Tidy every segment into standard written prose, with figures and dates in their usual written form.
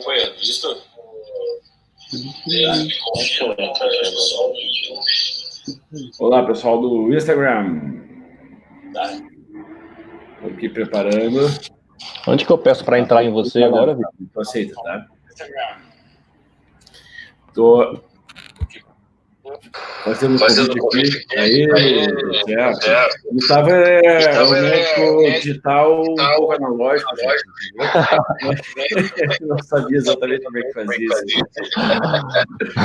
acompanhando, isso? Olá, pessoal do Instagram. Estou aqui preparando. Onde que eu peço para entrar em você agora, Vitor? Tu aceita, tá? Tô fazendo convite aqui. Aí, certo. Gustavo é o médico digital um pouco analógico. Eu não sabia exatamente como é que fazia isso.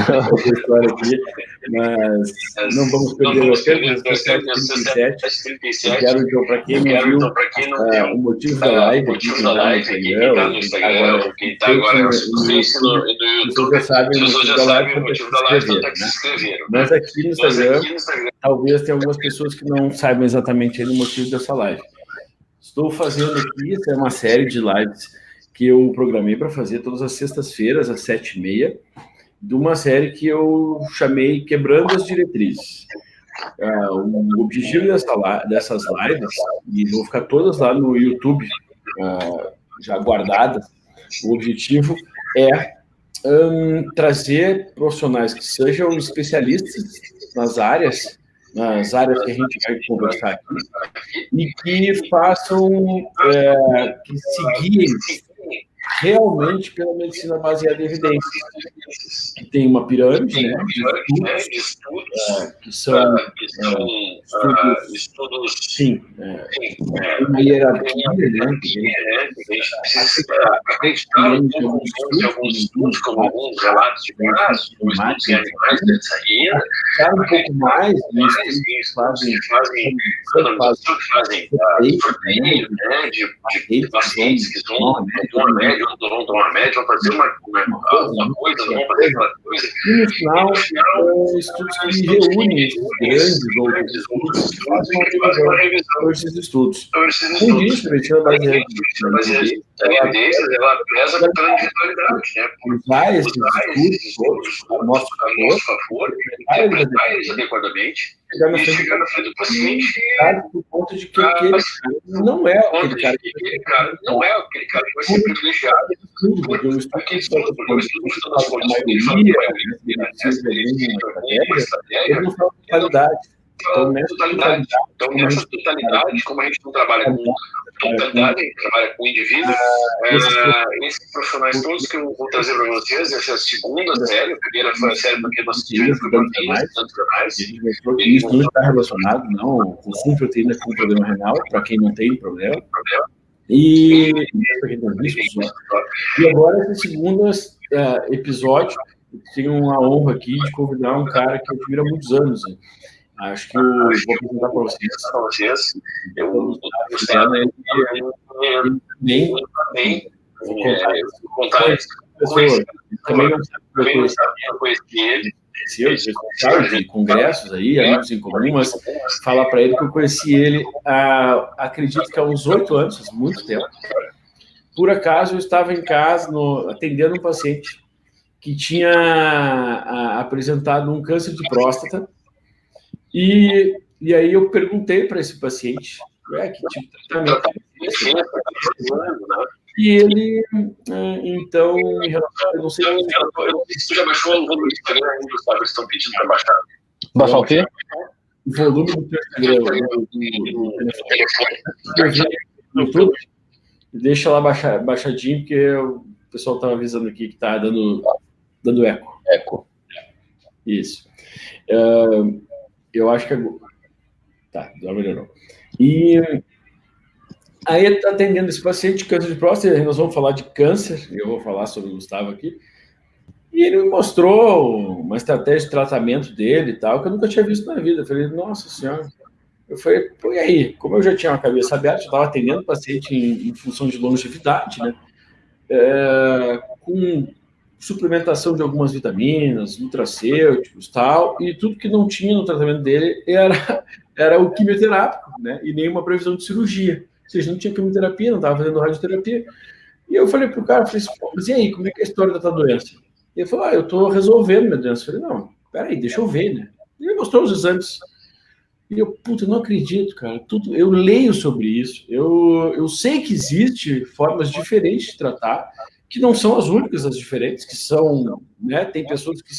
Essa história aqui. Mas não vamos perder o tempo. 37. Eu quero, então, para quem não viu o motivo da live aqui, quem está no Instagram, quem está agora no YouTube, vocês já sabem o motivo da live, então se inscreveram, né? Mas aqui no Instagram, talvez tenha algumas pessoas que não saibam exatamente o motivo dessa live. Estou fazendo aqui, essa é uma série de lives que eu programei para fazer todas as sextas-feiras, às 7h30, de uma série que eu chamei Quebrando as Diretrizes. O objetivo dessas lives, e vão ficar todas lá no YouTube, já guardadas, o objetivo é trazer profissionais que sejam especialistas nas áreas que a gente vai conversar aqui, e que façam, que se guiem realmente pela medicina baseada em evidências. Que tem uma pirâmide, né, de estudos, que são estudos, sim, uma hierarquia, né, que precisa acreditar em alguns estudos, como alguns relatos de casos, estudos em animais dessa hierarquia, um pouco mais, fazem sorteio, né, de pacientes que vão tomar média, vão fazer uma coisa, vão fazer aquela coisa. E no final, estudos que reúnem esses grandes outros estudos que fazem uma revisão desses estudos. Com isso, a medicina baseada em evidências, ela preza pela individualidade, né? Usar esses estudos a nosso favor, interpretar eles adequadamente, chegar na frente do paciente por conta de que aquele cara não é aquele cara que vai ser privilegiado. Porque o estudo que está das condições, a maioria, eles não falam de qualidade. Então, nessa totalidade, como a gente não trabalha com totalidade, a gente trabalha com indivíduos, esses profissionais todos que eu vou trazer para vocês, essa é a segunda série, a primeira foi a série porque nós tivemos tantos canais, e isso não está relacionado, não, o consumo de proteína com problema renal, para quem não tem problema, e agora esse segundo episódio, tenho uma honra aqui de convidar um cara que eu admiro há muitos anos, né? Acho que eu vou apresentar para vocês. Eu Gustavo, ele também vou contar isso. Também não sabe, eu conheci ele. De congressos aí, amigos em comum, mas falar para ele que eu conheci ele, acredito que há uns 8 anos, faz muito tempo. Por acaso, eu estava em casa atendendo um paciente que tinha apresentado um câncer de próstata. E aí eu perguntei para esse paciente que tipo de tratamento e ele, então, em relação, eu não sei se tu já baixou o volume do Instagram ainda, Gustavo, eles estão pedindo para baixar. Baixar o quê? O volume do teu Instagram, do telefone. Deixa lá baixadinho, porque o pessoal estava avisando aqui que está dando eco. Isso. Eu acho que tá, já melhorou. E aí ele está atendendo esse paciente de câncer de próstata, nós vamos falar de câncer, eu vou falar sobre o Gustavo aqui, e ele me mostrou uma estratégia de tratamento dele e tal, que eu nunca tinha visto na vida. Eu falei, nossa senhora. Eu falei, pô, e aí? Como eu já tinha uma cabeça aberta, eu estava atendendo o paciente em função de longevidade, né? Com suplementação de algumas vitaminas, nutracêuticos, tal, e tudo que não tinha no tratamento dele era o quimioterápico, né? E nenhuma previsão de cirurgia. Ou seja, não tinha quimioterapia, não estava fazendo radioterapia. E eu falei pro cara, falei assim, mas e aí, como é que é a história da tua doença? E ele falou, eu estou resolvendo minha doença. Eu falei, não, peraí, deixa eu ver, né? E ele mostrou os exames. E eu, puta, não acredito, cara. Eu leio sobre isso. Eu sei que existe formas diferentes de tratar. que não são as únicas, as diferentes, que são, né, tem pessoas que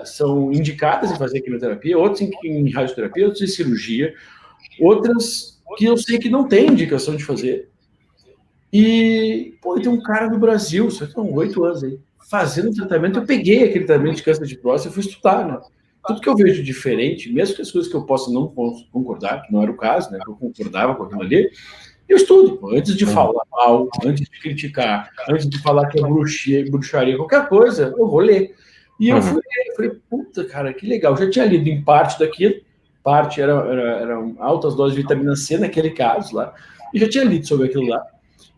são indicadas em fazer quimioterapia, outras em radioterapia, outras em cirurgia, outras que eu sei que não tem indicação de fazer. E, pô, tem um cara no Brasil, só que tem 8 anos aí, fazendo tratamento. Eu peguei aquele tratamento de câncer de próstata e fui estudar, né? Tudo que eu vejo diferente, mesmo que as coisas que eu possa não concordar, que não era o caso, né? Que eu concordava com aquilo ali, eu estudo, pô, antes de falar mal, antes de criticar, antes de falar que é bruxaria, qualquer coisa, eu vou ler. E eu fui ler, falei, puta, cara, que legal. Eu já tinha lido em parte daquilo, parte eram altas doses de vitamina C naquele caso lá, e já tinha lido sobre aquilo lá.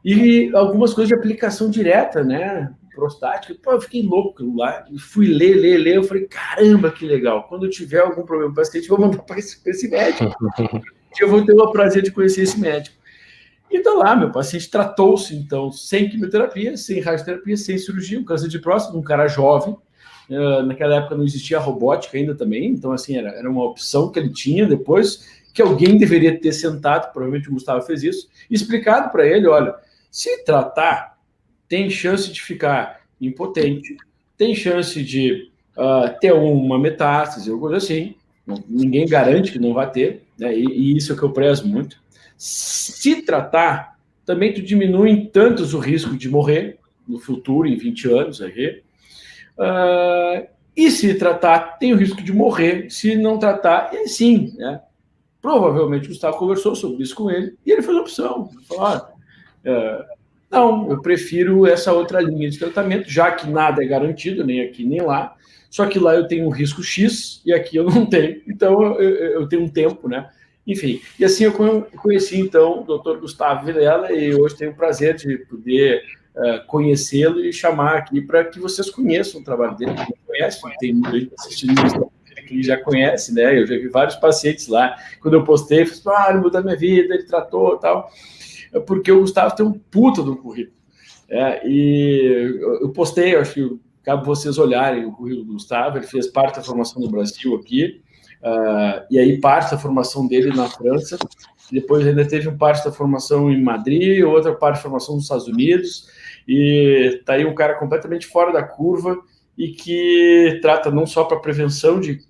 E algumas coisas de aplicação direta, né? Prostática. Pô, eu fiquei louco lá. E fui ler. Eu falei, caramba, que legal. Quando eu tiver algum problema com o paciente, eu vou mandar para esse médico. Eu vou ter o prazer de conhecer esse médico. Então lá, meu paciente tratou-se, então, sem quimioterapia, sem radioterapia, sem cirurgia, um câncer de próstata, um cara jovem. Naquela época não existia robótica ainda também, então, assim, era uma opção que ele tinha depois, que alguém deveria ter sentado, provavelmente o Gustavo fez isso, e explicado para ele, olha, se tratar, tem chance de ficar impotente, tem chance de ter uma metástase, ou coisa assim, ninguém garante que não vai ter, né? E isso é o que eu prezo muito. Se tratar, também tu diminui tantos o risco de morrer no futuro, em 20 anos, aí. E se tratar, tem o risco de morrer. Se não tratar, é sim, né? Provavelmente o Gustavo conversou sobre isso com ele e ele fez a opção. Ele falou, não, eu prefiro essa outra linha de tratamento, já que nada é garantido, nem aqui nem lá. Só que lá eu tenho um risco X e aqui eu não tenho. Então eu tenho um tempo, né? Enfim, e assim eu conheci então o Dr. Gustavo Vilela e hoje tenho o prazer de poder conhecê-lo e chamar aqui para que vocês conheçam o trabalho dele. Quem não conhece, tem muita gente assistindo isso que já conhece, né? Eu já vi vários pacientes lá. Quando eu postei, eu falei, ele mudou a minha vida, ele tratou e tal. Porque o Gustavo tem um puta do currículo. E eu postei, acho que cabe vocês olharem o currículo do Gustavo, ele fez parte da formação do Brasil aqui, e aí parte da formação dele na França, depois ainda teve parte da formação em Madrid, outra parte da formação nos Estados Unidos, e tá aí um cara completamente fora da curva e que trata não só para prevenção de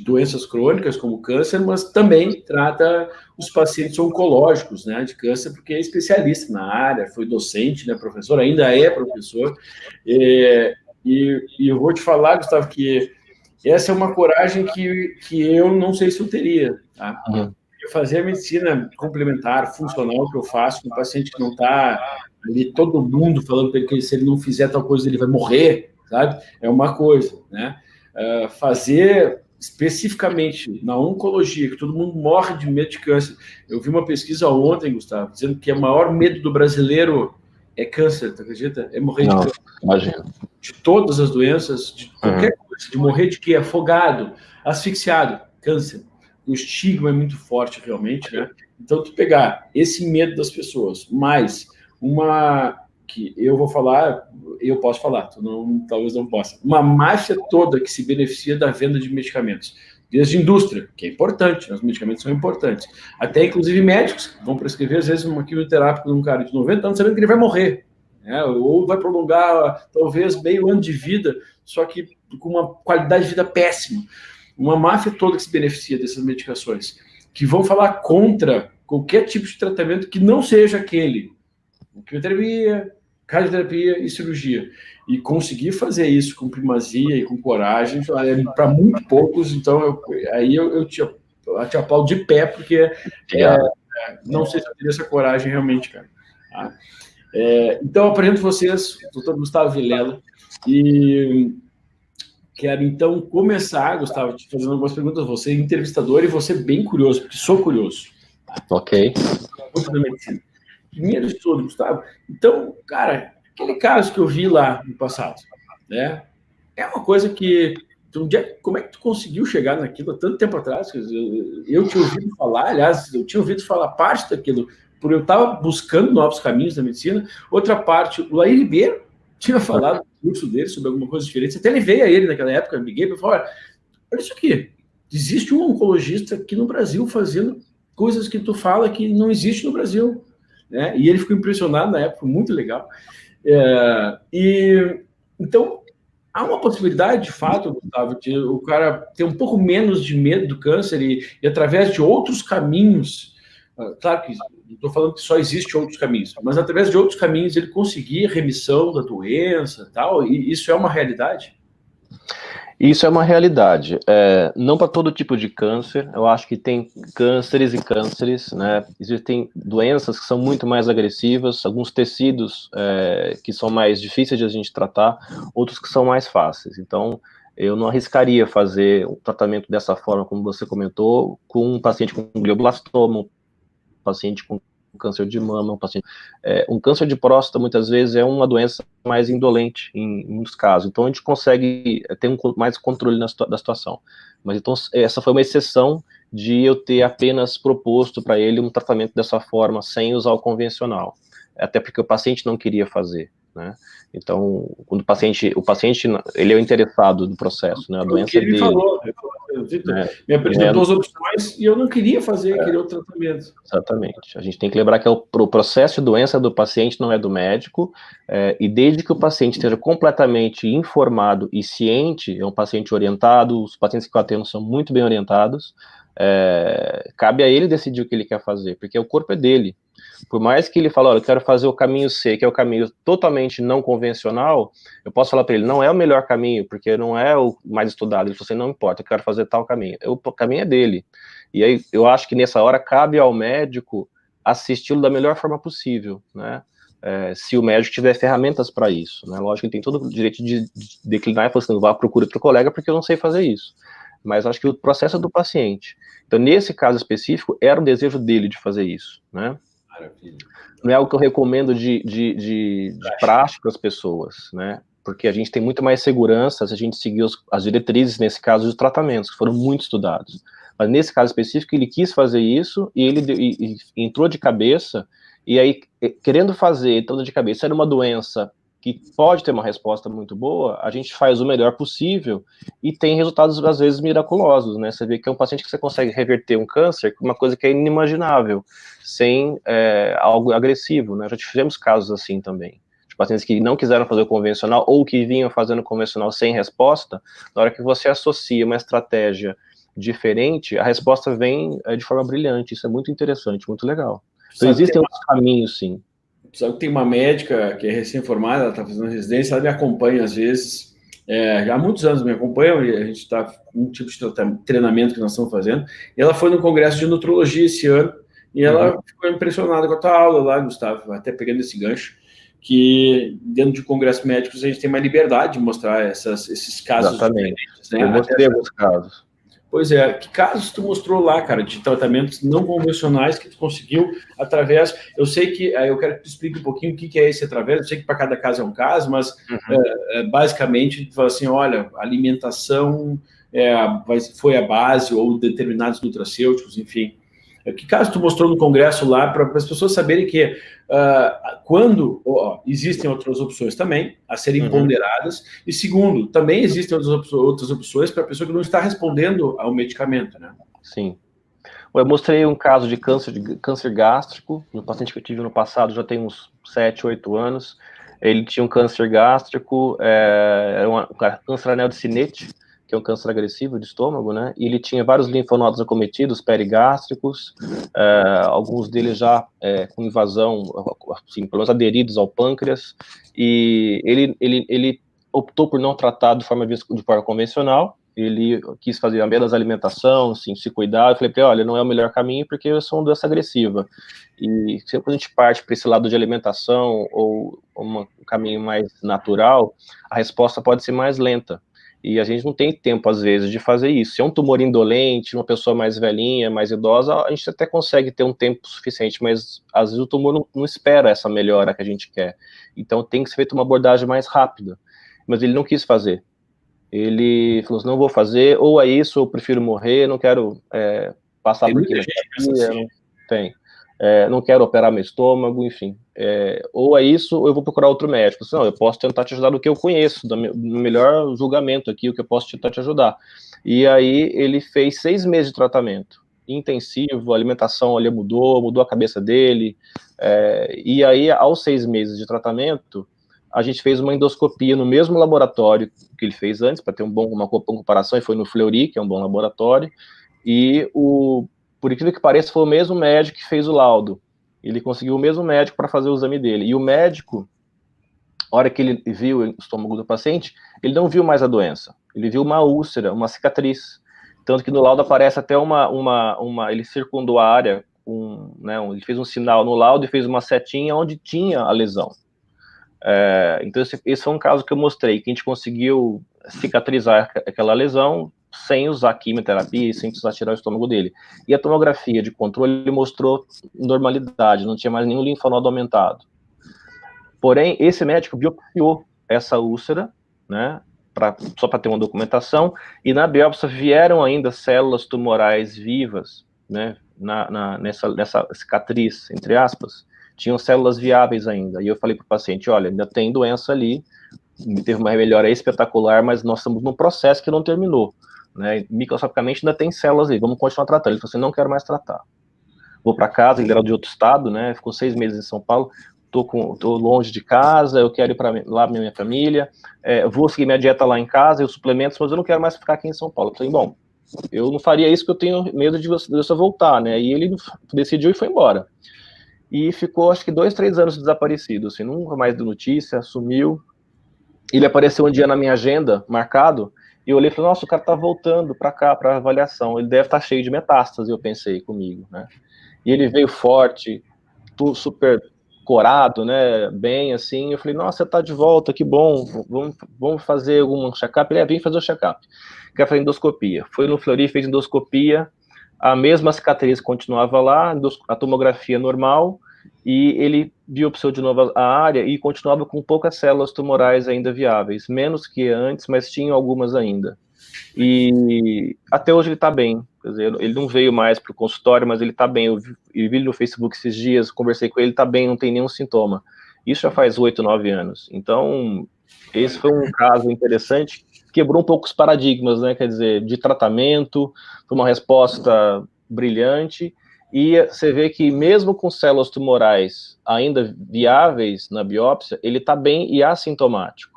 doenças crônicas como câncer, mas também trata os pacientes oncológicos, né, de câncer, porque é especialista na área, foi docente, né, professor, ainda é professor, e eu vou te falar, Gustavo, que essa é uma coragem que eu não sei se eu teria, tá? Eu fazer a medicina complementar, funcional, que eu faço com um paciente que não está ali, todo mundo falando para ele que se ele não fizer tal coisa, ele vai morrer, sabe? É uma coisa, né? Fazer especificamente na oncologia, que todo mundo morre de medo de câncer. Eu vi uma pesquisa ontem, Gustavo, dizendo que o maior medo do brasileiro é câncer, tu acredita? É morrer de câncer. Imagina. De todas as doenças, de qualquer coisa, de morrer de quê? Afogado, asfixiado, câncer. O estigma é muito forte, realmente, né? Então, tu pegar esse medo das pessoas, mais uma que eu vou falar, eu posso falar, tu não, talvez não possa, uma máfia toda que se beneficia da venda de medicamentos, desde a indústria, que é importante, os medicamentos são importantes, até inclusive médicos que vão prescrever, às vezes, uma quimioterapia para um cara de 90 anos, sabendo que ele vai morrer, né? Ou vai prolongar, talvez, meio ano de vida, só que com uma qualidade de vida péssima. Uma máfia toda que se beneficia dessas medicações, que vão falar contra qualquer tipo de tratamento que não seja aquele, quimioterapia, radioterapia e cirurgia. E conseguir fazer isso com primazia e com coragem, para muito poucos, então eu te aplaudo de pé, porque não sei se eu teria essa coragem realmente, cara. Tá? Então, eu apresento vocês, o Dr. Gustavo Vilela, e quero, então, começar, Gustavo, te fazendo algumas perguntas. Você é entrevistador e você é bem curioso, porque sou curioso. Tá? Ok. Muito da medicina. Primeiro de tudo, Gustavo. Então, cara, aquele caso que eu vi lá no passado, né? É uma coisa que... como é que tu conseguiu chegar naquilo há tanto tempo atrás? Eu tinha ouvido falar, aliás, eu tinha ouvido falar parte daquilo, porque eu estava buscando novos caminhos da medicina. Outra parte, o Laí Ribeiro tinha falado no curso dele sobre alguma coisa diferente. Até levei a ele naquela época, liguei para falar, olha isso aqui, existe um oncologista aqui no Brasil fazendo coisas que tu fala que não existe no Brasil, né? E ele ficou impressionado na época, muito legal. Então, há uma possibilidade, de fato, Gustavo, de o cara ter um pouco menos de medo do câncer e através de outros caminhos, claro que não estou falando que só existe outros caminhos, mas através de outros caminhos ele conseguir remissão da doença, tal, e isso é uma realidade? Isso é uma realidade. Não para todo tipo de câncer. Eu acho que tem cânceres e cânceres, né? Existem doenças que são muito mais agressivas, alguns tecidos que são mais difíceis de a gente tratar, outros que são mais fáceis. Então, eu não arriscaria fazer um tratamento dessa forma, como você comentou, com um paciente com glioblastoma, um paciente com câncer de mama, um câncer de próstata muitas vezes é uma doença mais indolente em muitos casos, então a gente consegue ter mais controle da situação. Mas então essa foi uma exceção de eu ter apenas proposto para ele um tratamento dessa forma, sem usar o convencional, até porque o paciente não queria fazer, né? Então, quando o paciente ele é o interessado no processo, né? A doença ele dele. Falou, me apresentou as opções e eu não queria fazer aquele outro tratamento. Exatamente. A gente tem que lembrar que o processo de doença do paciente, não é do médico, e desde que o paciente esteja completamente informado e ciente, é um paciente orientado, os pacientes que eu atendo são muito bem orientados, cabe a ele decidir o que ele quer fazer, porque o corpo é dele. Por mais que ele fale, olha, eu quero fazer o caminho C, que é o caminho totalmente não convencional, eu posso falar para ele, não é o melhor caminho, porque não é o mais estudado. Ele falou assim, não importa, eu quero fazer tal caminho. O caminho é dele. E aí eu acho que nessa hora cabe ao médico assisti-lo da melhor forma possível, né? Se o médico tiver ferramentas para isso, né? Lógico que ele tem todo o direito de declinar e falar assim, vá procura outro colega porque eu não sei fazer isso. Mas acho que o processo é do paciente. Então, nesse caso específico, era o desejo dele de fazer isso, né? Não é algo que eu recomendo de prática para as pessoas, né? Porque a gente tem muito mais segurança se a gente seguir as diretrizes, nesse caso, dos tratamentos, que foram muito estudados. Mas nesse caso específico, ele quis fazer isso e ele entrou de cabeça, e aí, querendo fazer, entrando de cabeça, era uma doença que pode ter uma resposta muito boa, a gente faz o melhor possível e tem resultados, às vezes, miraculosos, né? Você vê que é um paciente que você consegue reverter um câncer, uma coisa que é inimaginável, sem algo agressivo, né? Já tivemos casos assim também, de pacientes que não quiseram fazer o convencional ou que vinham fazendo o convencional sem resposta. Na hora que você associa uma estratégia diferente, a resposta vem de forma brilhante. Isso é muito interessante, muito legal. Então, existem outros caminhos, sim. Sabe que tem uma médica que é recém-formada, ela está fazendo residência, ela me acompanha às vezes, já há muitos anos me acompanha, e a gente está um tipo de treinamento que nós estamos fazendo, e ela foi no congresso de nutrologia esse ano, e ela ficou impressionada com a tua aula lá, Gustavo, até pegando esse gancho, que dentro de congressos médicos a gente tem mais liberdade de mostrar esses casos. Exatamente. Diferentes, né? Eu mostrei alguns casos. Pois é, que casos tu mostrou lá, cara, de tratamentos não convencionais que tu conseguiu através... Eu sei que, eu quero que tu explique um pouquinho o que é esse através, eu sei que para cada caso é um caso, mas basicamente tu fala assim, olha, alimentação foi a base, ou determinados nutracêuticos, enfim. Que caso tu mostrou no congresso lá para as pessoas saberem que quando existem outras opções também a serem ponderadas, e segundo, também existem outras opções para a pessoa que não está respondendo ao medicamento, né? Sim. Eu mostrei um caso de câncer gástrico, no paciente que eu tive no passado, já tem uns 7, 8 anos. Ele tinha um câncer gástrico, era um câncer anel de Synnet, que é um câncer agressivo de estômago, né? E ele tinha vários linfonodos acometidos, perigástricos, alguns deles já com invasão, assim, pelo menos aderidos ao pâncreas, e ele optou por não tratar de forma convencional. Ele quis fazer a menos alimentação, assim, se cuidar. Eu falei para ele, olha, não é o melhor caminho porque eu sou uma doença agressiva. E sempre que a gente parte para esse lado de alimentação ou um caminho mais natural, a resposta pode ser mais lenta. E a gente não tem tempo, às vezes, de fazer isso. Se é um tumor indolente, uma pessoa mais velhinha, mais idosa, a gente até consegue ter um tempo suficiente, mas às vezes o tumor não espera essa melhora que a gente quer. Então tem que ser feita uma abordagem mais rápida. Mas ele não quis fazer. Ele falou assim, não vou fazer, ou é isso, eu prefiro morrer, não quero passar por quimioterapia, não quero operar meu estômago, enfim. Ou é isso, ou eu vou procurar outro médico. Assim, não, eu posso tentar te ajudar no que eu conheço, no melhor julgamento aqui, o que eu posso tentar te ajudar. E aí ele fez 6 meses de tratamento intensivo, a alimentação ali mudou a cabeça dele, e aí aos 6 meses de tratamento, a gente fez uma endoscopia no mesmo laboratório que ele fez antes, para ter uma comparação, e foi no Fleury, que é um bom laboratório, e por incrível que pareça, foi o mesmo médico que fez o laudo. Ele conseguiu o mesmo médico para fazer o exame dele. E o médico, a hora que ele viu o estômago do paciente, ele não viu mais a doença. Ele viu uma úlcera, uma cicatriz. Tanto que no laudo aparece até ele circundou a área, ele fez um sinal no laudo e fez uma setinha onde tinha a lesão. Então esse foi um caso que eu mostrei, que a gente conseguiu cicatrizar aquela lesão sem usar quimioterapia e sem precisar tirar o estômago dele. E a tomografia de controle mostrou normalidade, não tinha mais nenhum linfonodo aumentado. Porém, esse médico biopsiou essa úlcera, né, só para ter uma documentação, e na biópsia vieram ainda células tumorais vivas, né, nessa cicatriz, entre aspas, tinham células viáveis ainda. E eu falei para o paciente, olha, ainda tem doença ali, teve uma melhora espetacular, mas nós estamos num processo que não terminou. Né? Microscopicamente ainda tem células ali, vamos continuar tratando. Ele falou assim, não quero mais tratar. Vou para casa, ele era de outro estado, né? Ficou 6 meses em São Paulo, tô longe de casa, eu quero ir para lá minha família, vou seguir minha dieta lá em casa, eu suplementos, mas eu não quero mais ficar aqui em São Paulo. Eu falei, bom, eu não faria isso, porque eu tenho medo de você voltar, né? E ele decidiu e foi embora. E ficou, acho que 2, 3 anos desaparecido, assim, nunca mais deu notícia, sumiu. Ele apareceu um dia na minha agenda, marcado, e eu olhei e falei, nossa, o cara tá voltando para cá, para avaliação, ele deve estar cheio de metástase, eu pensei comigo, né? E ele veio forte, super corado, né, bem assim, eu falei, nossa, você tá de volta, que bom, vamos fazer algum check-up? Ele vem fazer o check-up, quer fazer endoscopia. Foi no Fleury, fez endoscopia, a mesma cicatriz continuava lá, a tomografia normal, e ele biopsiou de novo a área e continuava com poucas células tumorais ainda viáveis, menos que antes, mas tinha algumas ainda. E até hoje ele está bem, quer dizer, ele não veio mais para o consultório, mas ele está bem. Eu vi ele no Facebook esses dias, conversei com ele, está bem, não tem nenhum sintoma. Isso já faz 8, 9 anos. Então, esse foi um caso interessante, quebrou um pouco os paradigmas, né? Quer dizer, de tratamento, foi uma resposta brilhante, e você vê que mesmo com células tumorais ainda viáveis na biópsia, ele está bem e assintomático.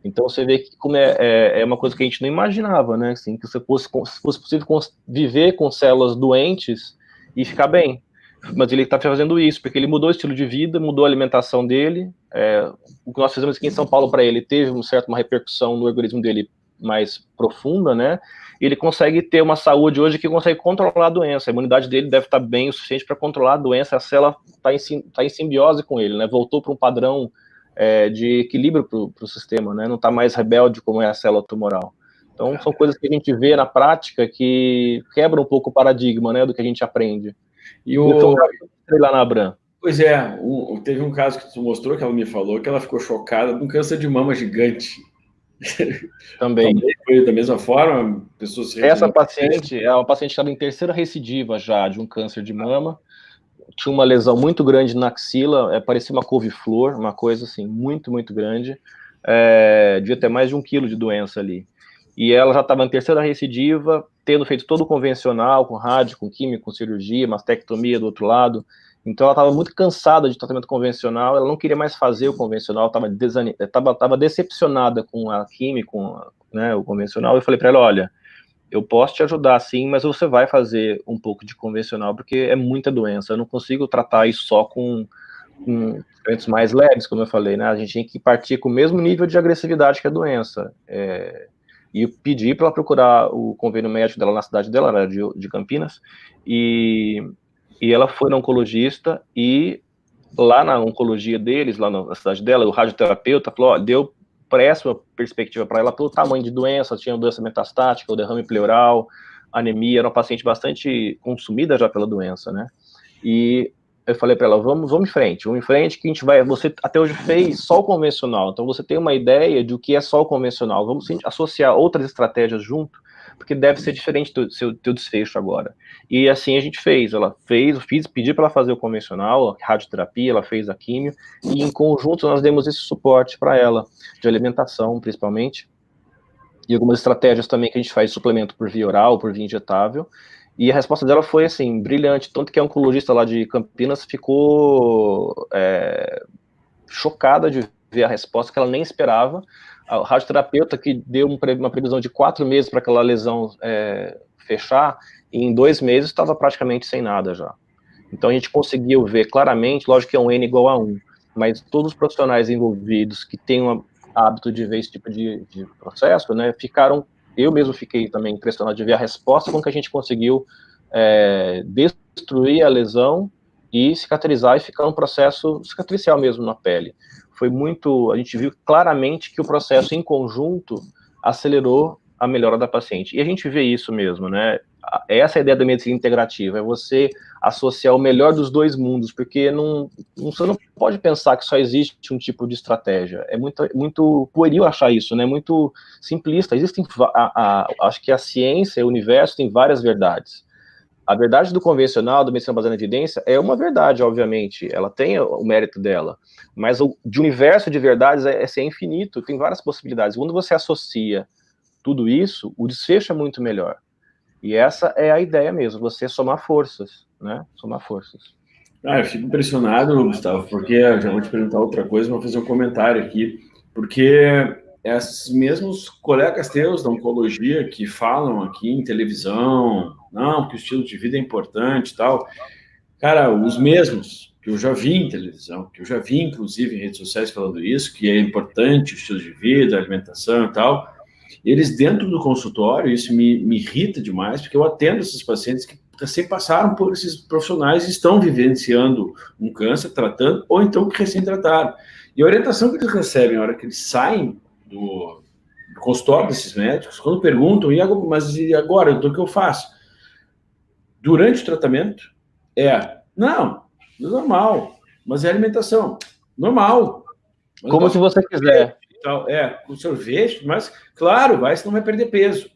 Então você vê que como é uma coisa que a gente não imaginava, né? Assim, que se fosse possível viver com células doentes e ficar bem. Mas ele está fazendo isso, porque ele mudou o estilo de vida, mudou a alimentação dele. O que nós fizemos aqui em São Paulo para ele teve uma repercussão no organismo dele mais profunda, né? E ele consegue ter uma saúde hoje que consegue controlar a doença. A imunidade dele deve estar bem o suficiente para controlar a doença. A célula está em simbiose com ele, né? Voltou para um padrão de equilíbrio para o sistema, né? Não está mais rebelde como é a célula tumoral. Então, são coisas que a gente vê na prática que quebram um pouco o paradigma, né, do que a gente aprende. E lá na Abram. Pois é, teve um caso que tu mostrou, que ela me falou, que ela ficou chocada com câncer de mama gigante. Também foi da mesma forma? Essa paciente é uma paciente que estava em terceira recidiva já de um câncer de mama, tinha uma lesão muito grande na axila, parecia uma couve-flor, uma coisa assim, muito, muito grande, devia ter mais de 1 quilo de doença ali. E ela já estava em terceira recidiva, tendo feito todo o convencional, com rádio, com química, com cirurgia, mastectomia do outro lado. Então ela estava muito cansada de tratamento convencional, ela não queria mais fazer o convencional, estava decepcionada com a química, com o convencional. Eu falei para ela, olha, eu posso te ajudar sim, mas você vai fazer um pouco de convencional, porque é muita doença, eu não consigo tratar isso só com tratamentos mais leves, como eu falei, né? A gente tem que partir com o mesmo nível de agressividade que a doença. E eu pedi para ela procurar o convênio médico dela na cidade dela, ela era de Campinas, e ela foi na oncologista, e lá na oncologia deles, lá na cidade dela, o radioterapeuta falou, deu péssima perspectiva para ela pelo tamanho de doença, tinha doença metastática, o derrame pleural, anemia, era uma paciente bastante consumida já pela doença, né? E eu falei para ela, vamos em frente, que a gente vai, você até hoje fez só o convencional, então você tem uma ideia de o que é só o convencional, vamos associar outras estratégias junto, porque deve ser diferente do teu desfecho agora. E assim a gente fez, pedi para ela fazer o convencional, a radioterapia, ela fez a químio, e em conjunto nós demos esse suporte para ela, de alimentação principalmente, e algumas estratégias também que a gente faz, suplemento por via oral, por via injetável, e a resposta dela foi, assim, brilhante, tanto que a oncologista lá de Campinas ficou chocada de ver a resposta que ela nem esperava. O radioterapeuta que deu uma previsão de 4 meses para aquela lesão fechar, e em 2 meses estava praticamente sem nada já. Então a gente conseguiu ver claramente, lógico que é um N igual a 1, mas todos os profissionais envolvidos que têm o hábito de ver esse tipo de processo, né, eu mesmo fiquei também impressionado de ver a resposta com que a gente conseguiu destruir a lesão e cicatrizar e ficar um processo cicatricial mesmo na pele. A gente viu claramente que o processo em conjunto acelerou a melhora da paciente. E a gente vê isso mesmo, né? Essa é a ideia da medicina integrativa, é você associar o melhor dos dois mundos, porque você não pode pensar que só existe um tipo de estratégia. É muito pueril achar isso, né? Muito simplista. Acho que a ciência, o universo, tem várias verdades. A verdade do convencional, da medicina baseada na evidência, é uma verdade, obviamente, ela tem o mérito dela, mas de universo de verdades é infinito, tem várias possibilidades. Quando você associa tudo isso, o desfecho é muito melhor. E essa é a ideia mesmo, você somar forças, né? Somar forças. Eu fico impressionado, Gustavo, porque eu já vou te perguntar outra coisa, vou fazer um comentário aqui, porque esses mesmos colegas teus da oncologia que falam aqui em televisão, não, que o estilo de vida é importante e tal, cara, os mesmos que eu já vi em televisão, que eu já vi, inclusive, em redes sociais falando isso, que é importante o estilo de vida, a alimentação e tal, eles dentro do consultório, isso me irrita demais, porque eu atendo esses pacientes que recém passaram por esses profissionais e estão vivenciando um câncer, tratando, ou então que recém trataram. E a orientação que eles recebem na hora que eles saem do consultório desses médicos, quando perguntam, mas e agora, o que eu faço? Durante o tratamento, não é normal, mas é alimentação, normal. Como se você quiser. Com sorvete, mas, claro, senão vai perder peso.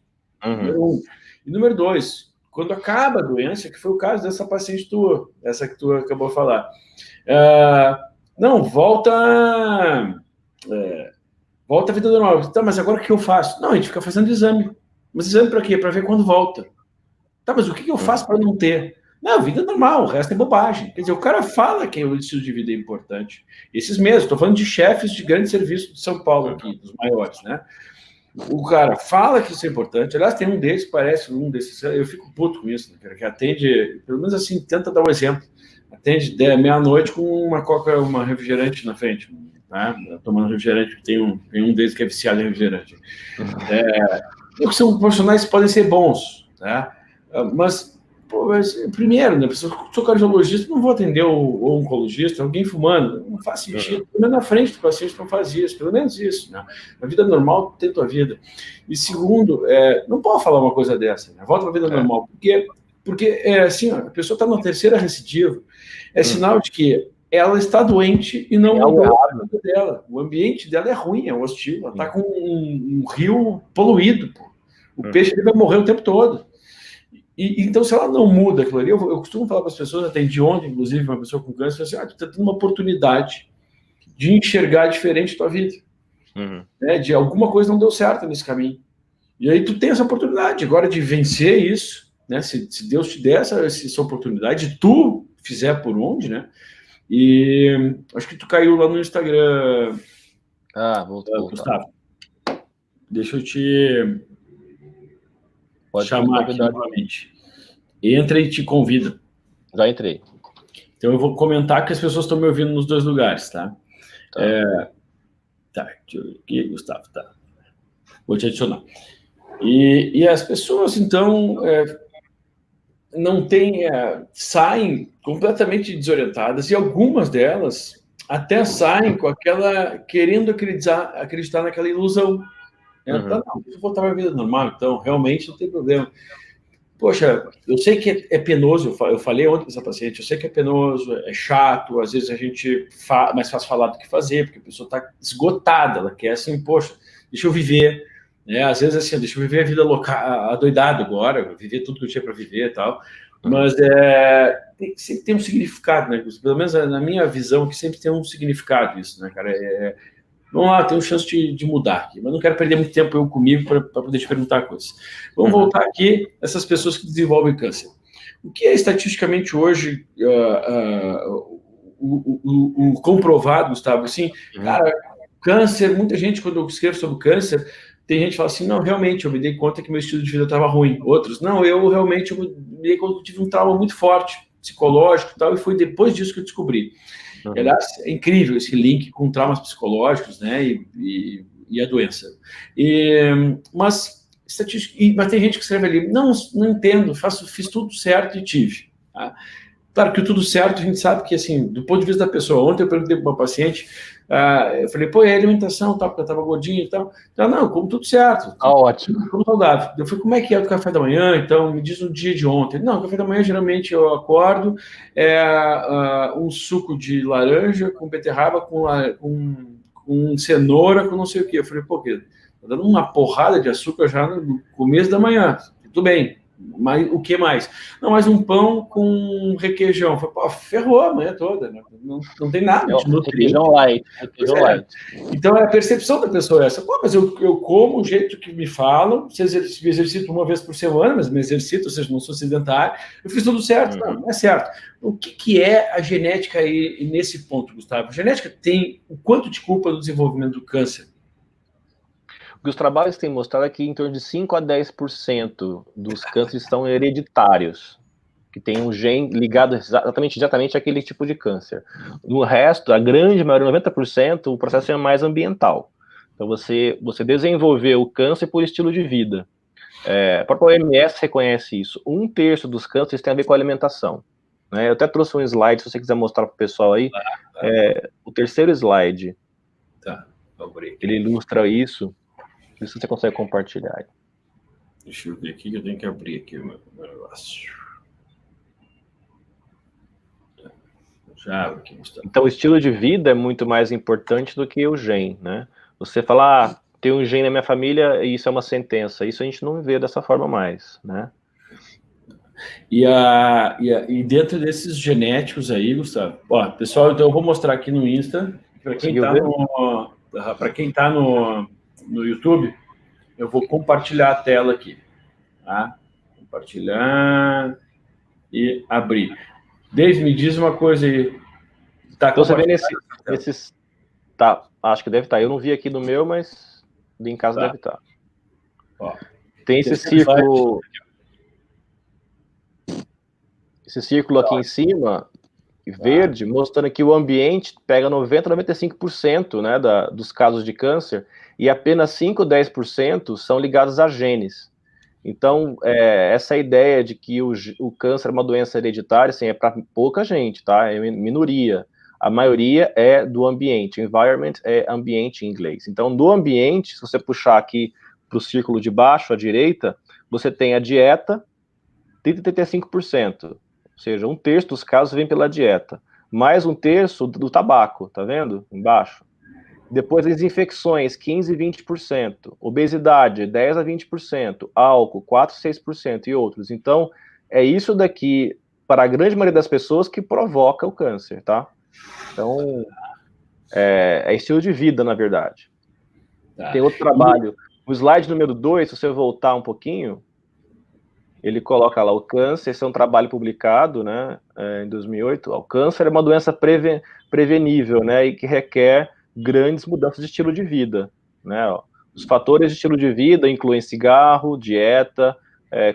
Número 1. E número 2, quando acaba a doença, que foi o caso dessa paciente tua, essa que tu acabou de falar, não, volta a vida normal. Tá, mas agora o que eu faço? Não, a gente fica fazendo exame. Mas exame para quê? Para ver quando volta. Tá, mas o que eu faço para não ter? Não, vida normal, o resto é bobagem. Quer dizer, o cara fala que o estilo de vida é importante. Esses mesmos, estou falando de chefes de grandes serviços de São Paulo aqui, dos maiores, né? O cara fala que isso é importante. Aliás, tem um deles, parece um desses, eu fico puto com isso, né, cara, que atende, pelo menos assim, tenta dar um exemplo. Atende meia-noite com uma refrigerante na frente, né? Tomando refrigerante, tem um deles que é viciado em refrigerante. São profissionais que podem ser bons, né? Mas primeiro, né, se eu sou cardiologista, não vou atender o oncologista, alguém fumando, não faz sentido. Pelo menos na frente do paciente não faz isso, pelo menos isso, né? Na vida normal, tem tua vida. E segundo, não pode falar uma coisa dessa, né? Volta para a vida normal, porque assim, a pessoa está na terceira recidiva, é sinal de que ela está doente e não mudou a vida dela. O ambiente dela é ruim, é hostil, ela está com um rio poluído, pô. O peixe ele vai morrer o tempo todo. Então, se ela não muda aquilo ali, eu costumo falar para as pessoas, até de ontem, inclusive, uma pessoa com câncer, assim, tu está tendo uma oportunidade de enxergar diferente a tua vida. Né? De alguma coisa não deu certo nesse caminho. E aí tu tem essa oportunidade agora de vencer isso, né? Se Deus te der essa oportunidade, tu fizer por onde, né? E acho que tu caiu lá no Instagram. Voltou. Gustavo. Deixa eu te... Pode chamar aqui novamente. Entra e te convida. Já entrei. Então eu vou comentar que as pessoas estão me ouvindo nos dois lugares, tá? Deixa eu ver aqui, Gustavo, tá. Vou te adicionar. E as pessoas, então, não têm... saem completamente desorientadas, e algumas delas até saem com aquela... querendo acreditar naquela ilusão. Não, eu vou voltar para a vida normal, então, realmente não tem problema. Poxa, eu sei que é penoso, eu falei ontem com essa paciente, eu sei que é penoso, é chato, às vezes a gente mais fácil falar do que fazer, porque a pessoa está esgotada, ela quer assim, poxa, deixa eu viver, né? Às vezes assim, deixa eu viver a vida adoidado agora, viver tudo que eu tinha para viver e tal, mas sempre tem um significado, né? Pelo menos na minha visão, que sempre tem um significado isso, né, cara? Vamos lá, tenho chance de mudar aqui, mas não quero perder muito tempo eu comigo para poder te perguntar coisas. Vamos voltar aqui, essas pessoas que desenvolvem câncer. O que é estatisticamente hoje o comprovado, Gustavo? Assim, cara, câncer, muita gente, quando eu escrevo sobre câncer, tem gente que fala assim, não, realmente, eu me dei conta que meu estilo de vida estava ruim. Outros, não, eu realmente me dei conta que eu tive um trauma muito forte, psicológico e tal, e foi depois disso que eu descobri. Aliás, é incrível esse link com traumas psicológicos, né, e a doença. Mas tem gente que escreve ali, não entendo, fiz tudo certo e tive. Tá? Claro que o tudo certo, a gente sabe que, assim, do ponto de vista da pessoa, ontem eu perguntei para uma paciente, eu falei, pô, e a alimentação, tal, porque eu estava gordinho e tal. Então, não, como tudo certo. Ótimo. Como saudável. Eu falei, como é que é o café da manhã? Então, me diz o dia de ontem. Não, o café da manhã, geralmente, eu acordo, um suco de laranja com beterraba, com cenoura, com não sei o quê. Eu falei, pô, tá dando uma porrada de açúcar já no começo da manhã. Tudo bem. Mas o que mais? Não, mais um pão com requeijão. Falei, pô, ferrou a manhã toda, né? Não tem nada de nutriente. Requeijão light. Requeijão light. Então, a percepção da pessoa é essa. Pô, mas eu como o jeito que me falam, me exercito uma vez por semana, mas me exercito, ou seja, não sou sedentário, eu fiz tudo certo. Não é certo. O que é a genética aí nesse ponto, Gustavo? A genética tem o quanto de culpa no desenvolvimento do câncer? O que os trabalhos têm mostrado é que em torno de 5 a 10% dos cânceres são hereditários, que tem um gene ligado diretamente àquele tipo de câncer. No resto, a grande maioria, 90%, o processo é mais ambiental. Então, você desenvolveu o câncer por estilo de vida. A própria OMS reconhece isso. 1/3 dos cânceres tem a ver com a alimentação. Né? Eu até trouxe um slide, se você quiser mostrar para o pessoal aí. O terceiro slide, ele ilustra isso. Se você consegue compartilhar. Deixa eu ver aqui, que eu tenho que abrir aqui o meu negócio. Já abro aqui, Gustavo. Então, o estilo de vida é muito mais importante do que o gene, né? Você fala, tem um gene na minha família e isso é uma sentença. Isso a gente não vê dessa forma mais, né? E dentro desses genéticos aí, Gustavo, ó, pessoal, então eu vou mostrar aqui no Insta, para quem está no YouTube, eu vou compartilhar a tela aqui, tá? Compartilhar e abrir. Dave, me diz uma coisa aí. Tá, então você vê nesses... Tá, acho que deve estar. Eu não vi aqui no meu, mas em casa deve estar. Ó, tem esse círculo... Esse círculo aqui em cima, verde, mostrando que o ambiente pega 90% a 95%, né, dos casos de câncer, e apenas 5% a 10% são ligados a genes. Então, essa ideia de que o câncer é uma doença hereditária, assim, é para pouca gente, tá? É minoria. A maioria é do ambiente. Environment é ambiente em inglês. Então, no ambiente, se você puxar aqui para o círculo de baixo, à direita, você tem a dieta, 30% a 35%. Ou seja, 1/3 dos casos vem pela dieta. Mais 1/3 do tabaco, tá vendo? Embaixo. Depois as infecções, 15% a 20%. Obesidade, 10% a 20%. Álcool, 4% a 6% e outros. Então, é isso daqui, para a grande maioria das pessoas, que provoca o câncer, tá? Então, é estilo de vida, na verdade. Tá. Tem outro trabalho. O slide número 2, se você voltar um pouquinho, ele coloca lá o câncer, esse é um trabalho publicado, né, em 2008. O câncer é uma doença prevenível, né, e que requer grandes mudanças de estilo de vida, né? Os fatores de estilo de vida incluem cigarro, dieta,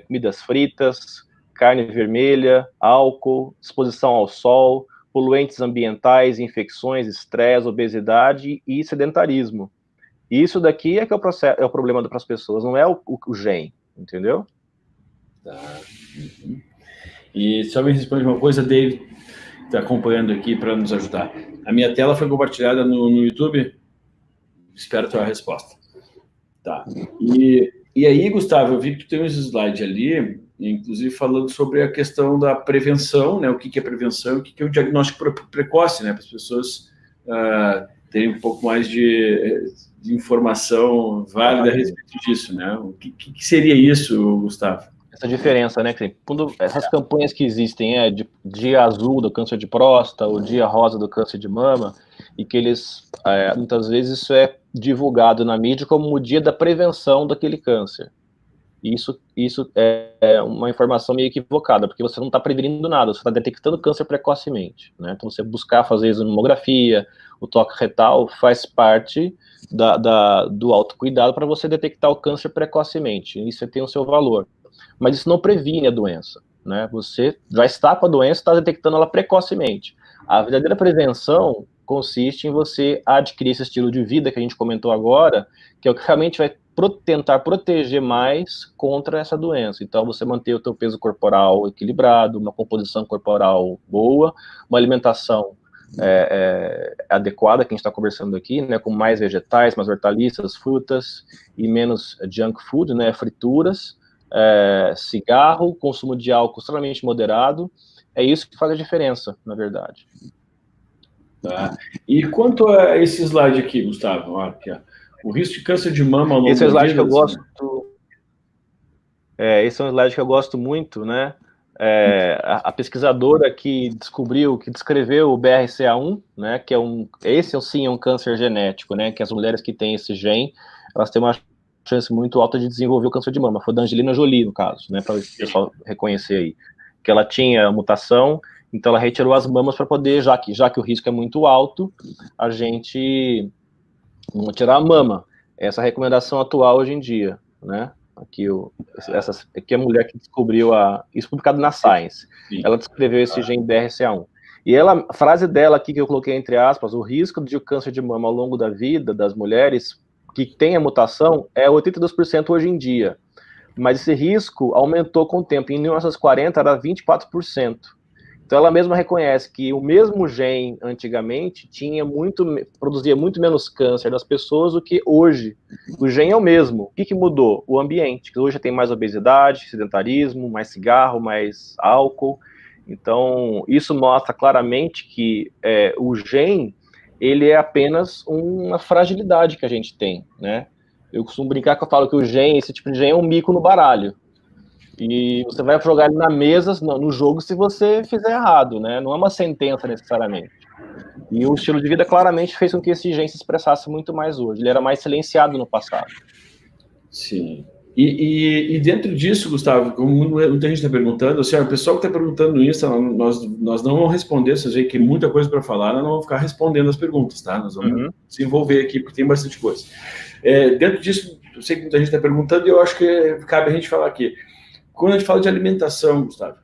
comidas fritas, carne vermelha, álcool, exposição ao sol, poluentes ambientais, infecções, estresse, obesidade e sedentarismo. Isso daqui é que é o problema para as pessoas, não é o gene, entendeu? Tá. E só me responde uma coisa, David, está acompanhando aqui para nos ajudar. A minha tela foi compartilhada no YouTube? Espero ter a resposta. Tá. E aí, Gustavo, eu vi que tu tem uns slides ali, inclusive falando sobre a questão da prevenção, né? O que é prevenção, o que é o diagnóstico precoce, né? Para as pessoas terem um pouco mais de informação válida a respeito disso, né? O que seria isso, Gustavo? Essa diferença, né? Quando essas campanhas que existem, de dia azul do câncer de próstata, ou dia rosa do câncer de mama, e que eles, muitas vezes, isso é divulgado na mídia como o dia da prevenção daquele câncer. Isso é uma informação meio equivocada, porque você não está prevenindo nada, você está detectando câncer precocemente, né? Então, você buscar fazer mamografia, o toque retal, faz parte do autocuidado para você detectar o câncer precocemente, e isso tem o seu valor. Mas isso não previne a doença, né? Você já está com a doença, está detectando ela precocemente. A verdadeira prevenção consiste em você adquirir esse estilo de vida que a gente comentou agora, que é o que realmente vai tentar proteger mais contra essa doença. Então, você manter o teu peso corporal equilibrado, uma composição corporal boa, uma alimentação adequada, que a gente está conversando aqui, né, com mais vegetais, mais hortaliças, frutas e menos junk food, né, frituras, cigarro, consumo de álcool extremamente moderado. É isso que faz a diferença, na verdade. Tá. E quanto a esse slide aqui, Gustavo, aqui, ó, o risco de câncer de mama ao longo esse é um slide da vida, que eu gosto. Esse é um slide que eu gosto muito, né? A pesquisadora que descreveu o BRCA1, né? Que esse sim é um câncer genético, né? Que as mulheres que têm esse gene, elas têm uma chance muito alta de desenvolver o câncer de mama. Foi da Angelina Jolie, no caso, né? Para o pessoal reconhecer aí. Que ela tinha a mutação, então ela retirou as mamas para poder, já que o risco é muito alto, a gente não tirar a mama. Essa é a recomendação atual hoje em dia, né? Aqui é a mulher que descobriu isso publicado na Science. Ela descreveu esse gene BRCA1. E a frase dela aqui, que eu coloquei entre aspas, o risco de câncer de mama ao longo da vida das mulheres que têm a mutação é 82% hoje em dia. Mas esse risco aumentou com o tempo. Em 1940 era 24%. Então ela mesma reconhece que o mesmo gene antigamente produzia muito menos câncer das pessoas do que hoje. O gene é o mesmo. O que mudou? O ambiente. Hoje tem mais obesidade, sedentarismo, mais cigarro, mais álcool. Então isso mostra claramente que o gene ele é apenas uma fragilidade que a gente tem, né? Eu costumo brincar que eu falo que esse tipo de gene é um mico no baralho. E você vai jogar ele na mesa, no jogo, se você fizer errado, né? Não é uma sentença necessariamente. E o estilo de vida claramente fez com que esse gene se expressasse muito mais hoje. Ele era mais silenciado no passado. Sim. E dentro disso, Gustavo, como muita gente está perguntando, assim, o pessoal que está perguntando isso, nós não vamos responder, vocês veem que tem muita coisa para falar, nós não vamos ficar respondendo as perguntas, tá? Nós vamos se envolver aqui, porque tem bastante coisa. Dentro disso, eu sei que muita gente está perguntando e eu acho que cabe a gente falar aqui. Quando a gente fala de alimentação, Gustavo,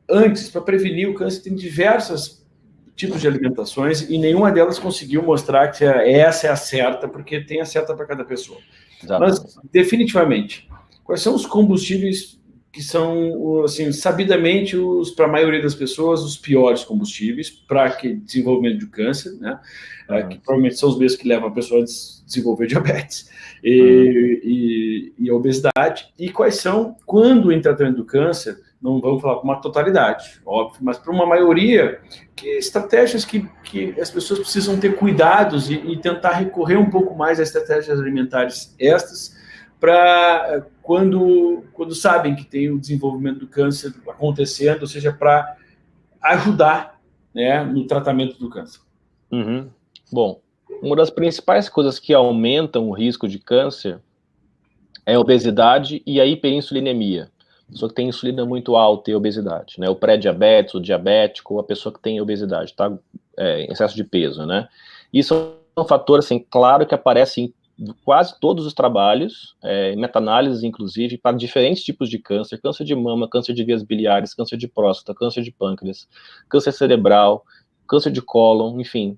antes, para prevenir o câncer, tem diversos tipos de alimentações e nenhuma delas conseguiu mostrar que essa é a certa, porque tem a certa para cada pessoa. Exatamente. Mas, definitivamente, quais são os combustíveis que são, assim, sabidamente, para a maioria das pessoas, os piores combustíveis para desenvolvimento de câncer, né? Que provavelmente são os mesmos que levam a pessoa a desenvolver diabetes e a obesidade. E quais são, quando em tratamento do câncer, não vamos falar com uma totalidade, óbvio, mas para uma maioria, estratégias que as pessoas precisam ter cuidados e tentar recorrer um pouco mais a estratégias alimentares para quando sabem que tem o desenvolvimento do câncer acontecendo, ou seja, para ajudar, né, no tratamento do câncer. Bom, uma das principais coisas que aumentam o risco de câncer é a obesidade e a hiperinsulinemia. A pessoa que tem insulina muito alta e obesidade, né? O pré-diabetes, o diabético, a pessoa que tem obesidade, tá? Em excesso de peso, né? Isso é um fator, assim, claro que aparece em quase todos os trabalhos, meta-análises, inclusive, para diferentes tipos de câncer de mama, câncer de vias biliares, câncer de próstata, câncer de pâncreas, câncer cerebral, câncer de cólon, enfim.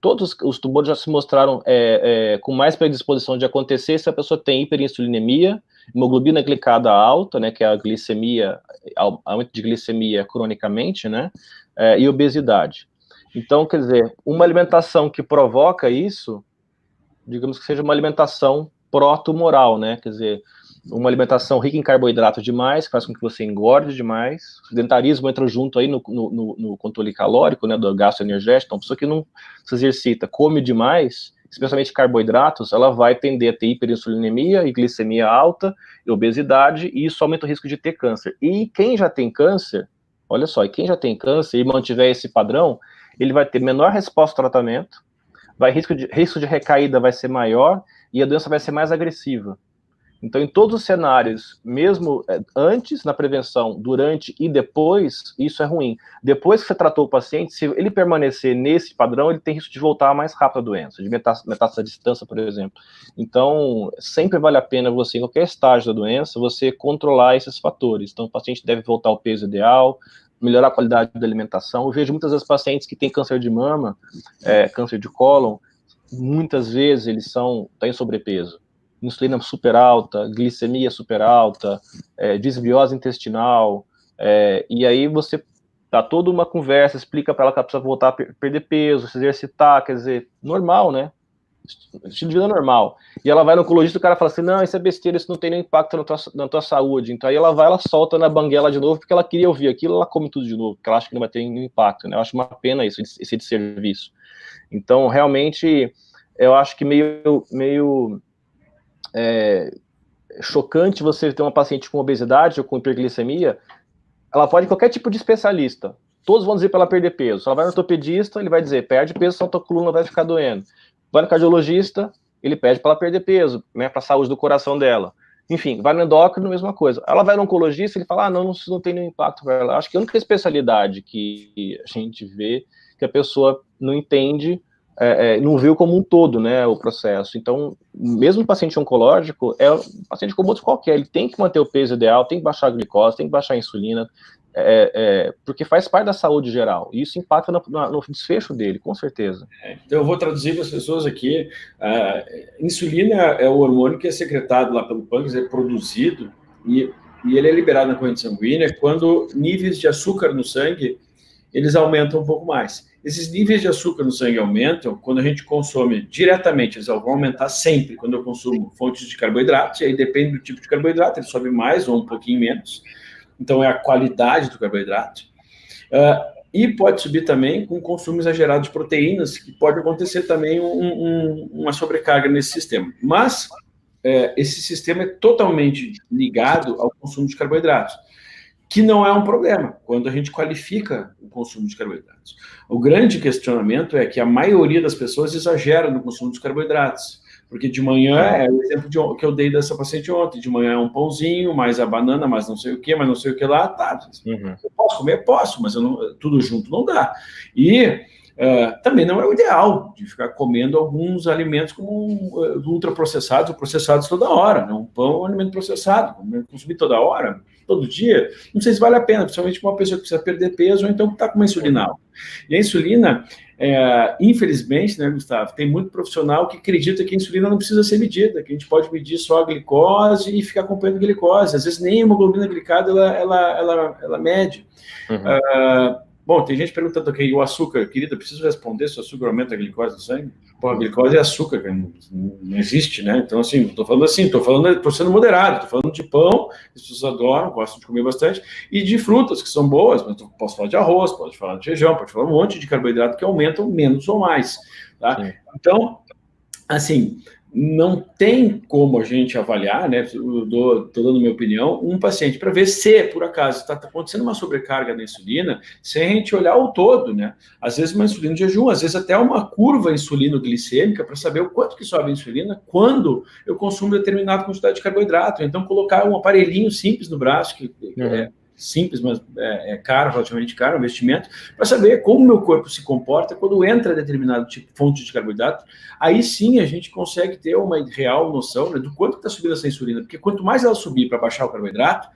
Todos os tumores já se mostraram com mais predisposição de acontecer se a pessoa tem hiperinsulinemia, hemoglobina glicada alta, né, que é a glicemia, aumento de glicemia cronicamente, né, e obesidade. Então, quer dizer, uma alimentação que provoca isso, digamos que seja uma alimentação pró-tumoral, né, quer dizer, uma alimentação rica em carboidratos demais, que faz com que você engorde demais. O sedentarismo entra junto aí no controle calórico, né, do gasto energético. Então, a pessoa que não se exercita, come demais, especialmente carboidratos, ela vai tender a ter hiperinsulinemia e glicemia alta, e obesidade, e isso aumenta o risco de ter câncer. E quem já tem câncer, olha só, quem já tem câncer e mantiver esse padrão, ele vai ter menor resposta ao tratamento, risco de recaída vai ser maior, e a doença vai ser mais agressiva. Então, em todos os cenários, mesmo antes, na prevenção, durante e depois, isso é ruim. Depois que você tratou o paciente, se ele permanecer nesse padrão, ele tem risco de voltar mais rápido à doença, de metástase à distância, por exemplo. Então, sempre vale a pena você, em qualquer estágio da doença, você controlar esses fatores. Então, o paciente deve voltar ao peso ideal, melhorar a qualidade da alimentação. Eu vejo muitas vezes pacientes que têm câncer de mama, câncer de cólon, muitas vezes eles estão em sobrepeso. Insulina super alta, glicemia super alta, disbiose intestinal, e aí você dá toda uma conversa, explica para ela que ela precisa voltar a perder peso, se exercitar, quer dizer, normal, né? Estilo de vida normal. E ela vai no oncologista e o cara fala assim, não, isso é besteira, isso não tem nenhum impacto na tua saúde. Então aí ela vai, ela solta na banguela de novo, porque ela queria ouvir aquilo, ela come tudo de novo, porque ela acha que não vai ter nenhum impacto, né? Eu acho uma pena isso, esse serviço. Então, realmente, eu acho que meio chocante você ter uma paciente com obesidade ou com hiperglicemia. Ela pode ir qualquer tipo de especialista. Todos vão dizer para ela perder peso. Se ela vai no ortopedista, ele vai dizer, perde peso, senão tua coluna vai ficar doendo. Vai no cardiologista, ele pede para ela perder peso, né, para a saúde do coração dela. Enfim, vai no endócrino, mesma coisa. Ela vai no oncologista, ele fala, não tem nenhum impacto para ela. Acho que a única especialidade que a gente vê que a pessoa não entende, não viu como um todo, né, o processo. Então, mesmo o paciente oncológico é um paciente como outro qualquer, ele tem que manter o peso ideal, tem que baixar a glicose, tem que baixar a insulina, porque faz parte da saúde geral, e isso impacta no desfecho dele, com certeza. Então, eu vou traduzir para as pessoas aqui, a insulina é o hormônio que é secretado lá pelo pâncreas, é produzido, e ele é liberado na corrente sanguínea quando níveis de açúcar no sangue, eles aumentam um pouco mais. Esses níveis de açúcar no sangue aumentam quando a gente consome diretamente, eles vão aumentar sempre quando eu consumo fontes de carboidrato, e aí depende do tipo de carboidrato, ele sobe mais ou um pouquinho menos, então é a qualidade do carboidrato. E pode subir também com consumo exagerado de proteínas, que pode acontecer também uma sobrecarga nesse sistema. Mas esse sistema é totalmente ligado ao consumo de carboidratos, que não é um problema quando a gente qualifica o consumo de carboidratos. O grande questionamento é que a maioria das pessoas exagera no consumo de carboidratos, porque de manhã, é o exemplo que eu dei dessa paciente ontem, de manhã é um pãozinho, mais a banana, mais não sei o que, mais não sei o que lá, tá. Eu posso comer? Posso, mas tudo junto não dá. E também não é o ideal de ficar comendo alguns alimentos como ultraprocessados ou processados toda hora. Né? Um pão é um alimento processado, consumir toda hora, todo dia, não sei se vale a pena, principalmente para uma pessoa que precisa perder peso ou então que está com uma insulina alta. E a insulina, infelizmente, né, Gustavo, tem muito profissional que acredita que a insulina não precisa ser medida, que a gente pode medir só a glicose e ficar acompanhando a glicose. Às vezes nem a hemoglobina glicada ela mede. Bom, tem gente perguntando aqui, o açúcar, querida, preciso responder se o açúcar aumenta a glicose do sangue? Pô, a glicose é açúcar, não existe, né? Então, assim, estou sendo moderado, estou falando de pão, as pessoas adoram, gostam de comer bastante, e de frutas, que são boas, mas posso falar de arroz, pode falar de feijão, pode falar um monte de carboidrato que aumentam menos ou mais, tá? Então, assim, não tem como a gente avaliar, né? Estou dando minha opinião, um paciente para ver se, por acaso, está acontecendo uma sobrecarga da insulina, sem a gente olhar o todo, né? Às vezes uma insulina de jejum, às vezes até uma curva insulino-glicêmica para saber o quanto que sobe a insulina quando eu consumo determinada quantidade de carboidrato. Então, colocar um aparelhinho simples no braço, que é simples, mas é caro, relativamente caro, um investimento, para saber como o meu corpo se comporta quando entra determinado tipo de fonte de carboidrato. Aí sim a gente consegue ter uma real noção, né, do quanto está subindo essa insulina, porque quanto mais ela subir para baixar o carboidrato,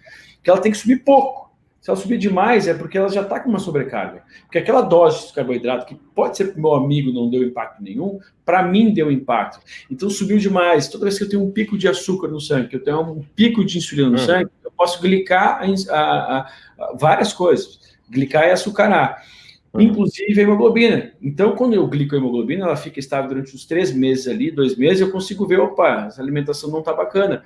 que ela tem que subir pouco. Se ela subir demais, é porque ela já está com uma sobrecarga. Porque aquela dose de carboidrato, que pode ser para o meu amigo não deu impacto nenhum, para mim deu impacto. Então subiu demais. Toda vez que eu tenho um pico de açúcar no sangue, que eu tenho um pico de insulina no sangue, eu posso glicar várias coisas. Glicar é açucarar. Inclusive a hemoglobina. Então, quando eu glico a hemoglobina, ela fica estável durante uns 3 meses ali, 2 meses, eu consigo ver, opa, essa alimentação não está bacana.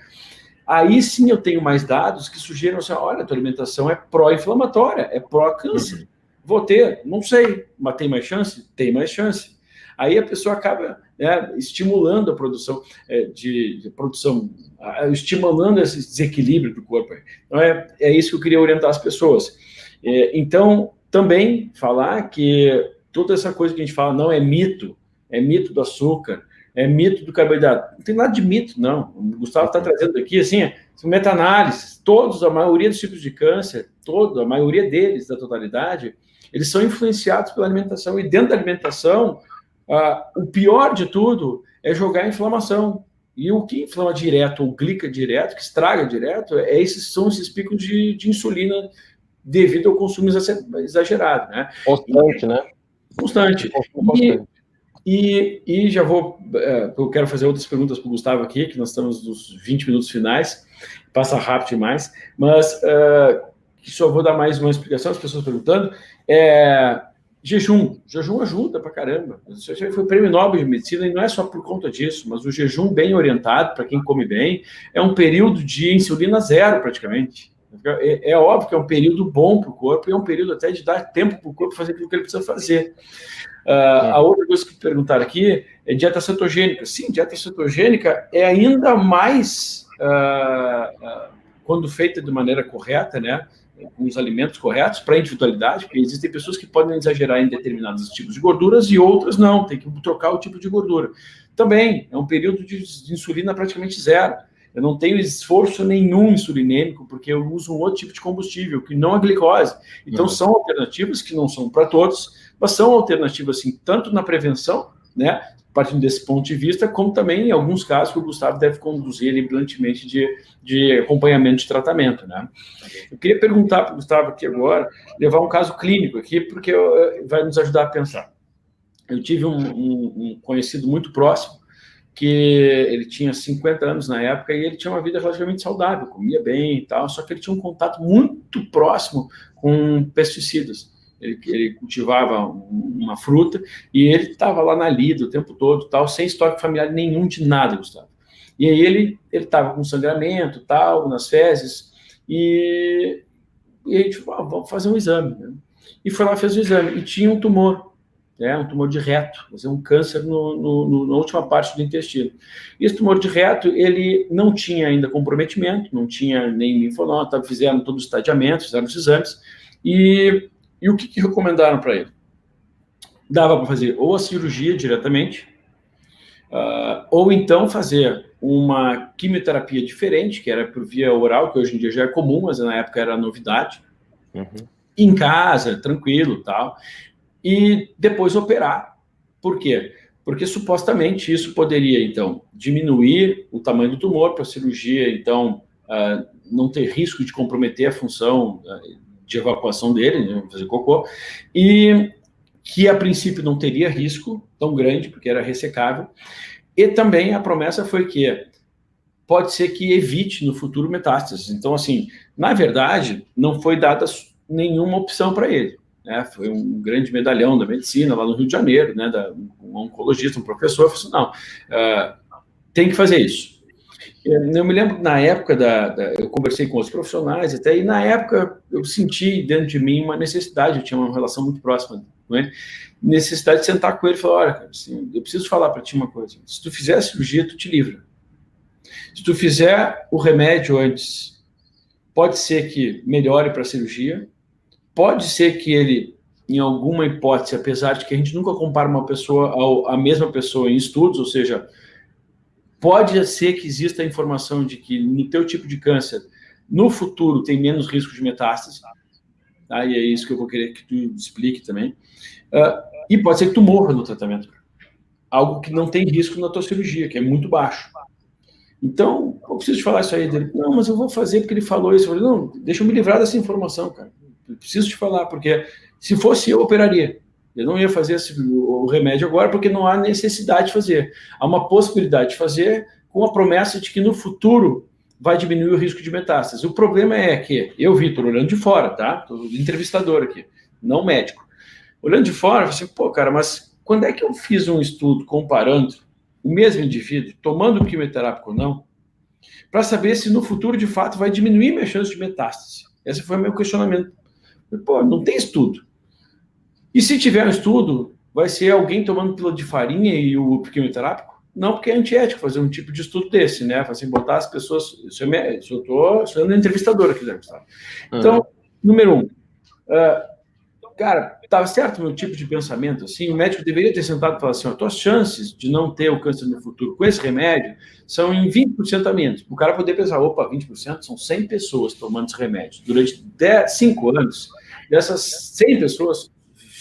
Aí sim eu tenho mais dados que sugerem assim, olha, a tua alimentação é pró-inflamatória, é pró-câncer. Vou ter? Não sei, mas tem mais chance? Tem mais chance. Aí a pessoa acaba estimulando a produção estimulando esse desequilíbrio do corpo. Então é isso que eu queria orientar as pessoas. Então, também falar que toda essa coisa que a gente fala não é mito do açúcar, mito do carboidrato. Não tem nada de mito, não. O Gustavo está trazendo aqui, assim, são meta-análises. A maioria dos tipos de câncer, a maioria deles, da totalidade, eles são influenciados pela alimentação. E dentro da alimentação, o pior de tudo é jogar a inflamação. E o que inflama direto, ou glica direto, que estraga direto, são esses picos de insulina devido ao consumo exagerado, né? Constante, né? Constante. E já eu quero fazer outras perguntas para o Gustavo aqui, que nós estamos nos 20 minutos finais, passa rápido demais, mas só vou dar mais uma explicação, as pessoas perguntando, jejum ajuda pra caramba, isso já foi prêmio Nobel de Medicina, e não é só por conta disso, mas o jejum bem orientado, para quem come bem, é um período de insulina zero, praticamente. É óbvio que é um período bom para o corpo, e é um período até de dar tempo para o corpo fazer aquilo que ele precisa fazer. A outra coisa que perguntaram aqui é dieta cetogênica. Sim, dieta cetogênica é ainda mais, quando feita de maneira correta, né, com os alimentos corretos, para individualidade, porque existem pessoas que podem exagerar em determinados tipos de gorduras e outras não, tem que trocar o tipo de gordura. Também é um período de insulina praticamente zero. Eu não tenho esforço nenhum insulinêmico, porque eu uso um outro tipo de combustível, que não é glicose. Então, são alternativas que não são para todos, mas são alternativas, assim, tanto na prevenção, né, partindo desse ponto de vista, como também em alguns casos que o Gustavo deve conduzir ele brilhantemente de acompanhamento de tratamento, né. Eu queria perguntar para o Gustavo aqui agora, levar um caso clínico aqui, porque vai nos ajudar a pensar. Eu tive um conhecido muito próximo, que ele tinha 50 anos na época e ele tinha uma vida relativamente saudável, comia bem e tal, só que ele tinha um contato muito próximo com pesticidas. Ele cultivava uma fruta e ele estava lá na lida o tempo todo, tal, sem histórico familiar nenhum de nada, Gustavo. E aí ele estava com sangramento, tal, nas fezes, e a gente falou, vamos fazer um exame, né? E foi lá, fez o exame, e tinha um tumor de reto, um câncer na última parte do intestino. E esse tumor de reto, ele não tinha ainda comprometimento, não tinha nem linfonodo, fizeram todos os estadiamentos, fizeram os exames, e o que recomendaram para ele? Dava para fazer ou a cirurgia diretamente, ou então fazer uma quimioterapia diferente, que era por via oral, que hoje em dia já é comum, mas na época era novidade, em casa, tranquilo, tal, e depois operar. Por quê? Porque supostamente isso poderia, então, diminuir o tamanho do tumor para a cirurgia, então, não ter risco de comprometer a função de evacuação dele, né, fazer cocô, e que a princípio não teria risco tão grande, porque era ressecável, e também a promessa foi que pode ser que evite no futuro metástases. Então, assim, na verdade, não foi dada nenhuma opção para ele. Foi um grande medalhão da medicina lá no Rio de Janeiro, né, um oncologista, um professor, falou assim, não, tem que fazer isso. Eu me lembro, na época, eu conversei com os profissionais até, e na época eu senti dentro de mim uma necessidade, eu tinha uma relação muito próxima, né, necessidade de sentar com ele e falar, olha, cara, assim, eu preciso falar para ti uma coisa, se tu fizer a cirurgia, tu te livra. Se tu fizer o remédio antes, pode ser que melhore para a cirurgia, pode ser que ele, em alguma hipótese, apesar de que a gente nunca compara uma pessoa à mesma pessoa em estudos, ou seja, pode ser que exista a informação de que no teu tipo de câncer, no futuro, tem menos risco de metástase, tá? E é isso que eu vou querer que tu explique também. E pode ser que tu morra no tratamento. Algo que não tem risco na tua cirurgia, que é muito baixo. Então, eu preciso te falar isso aí dele. Não, mas eu vou fazer porque ele falou isso. Eu falei, não, deixa eu me livrar dessa informação, cara. Eu preciso te falar, porque se fosse eu operaria. Eu não ia fazer o remédio agora, porque não há necessidade de fazer. Há uma possibilidade de fazer com a promessa de que no futuro vai diminuir o risco de metástase. O problema é que eu, Vitor, olhando de fora, tá? Estou entrevistador aqui, não médico. Olhando de fora, eu falei assim, pô, cara, mas quando é que eu fiz um estudo comparando o mesmo indivíduo, tomando quimioterápico ou não, para saber se no futuro, de fato, vai diminuir minha chance de metástase? Esse foi o meu questionamento. Pô, não tem estudo. E se tiver um estudo, vai ser alguém tomando pílula de farinha e o quimioterápico? Não, porque é antiético fazer um tipo de estudo desse, né? Assim, botar as pessoas... Eu estou sendo entrevistador aqui, né, Gustavo? Então, número 1, cara, tá certo o meu tipo de pensamento, assim, o médico deveria ter sentado e falado assim, ó, tuas chances de não ter o câncer no futuro com esse remédio são em 20% a menos. O cara poder pensar, opa, 20% são 100 pessoas tomando esse remédio. Durante 5 anos, dessas 100 pessoas,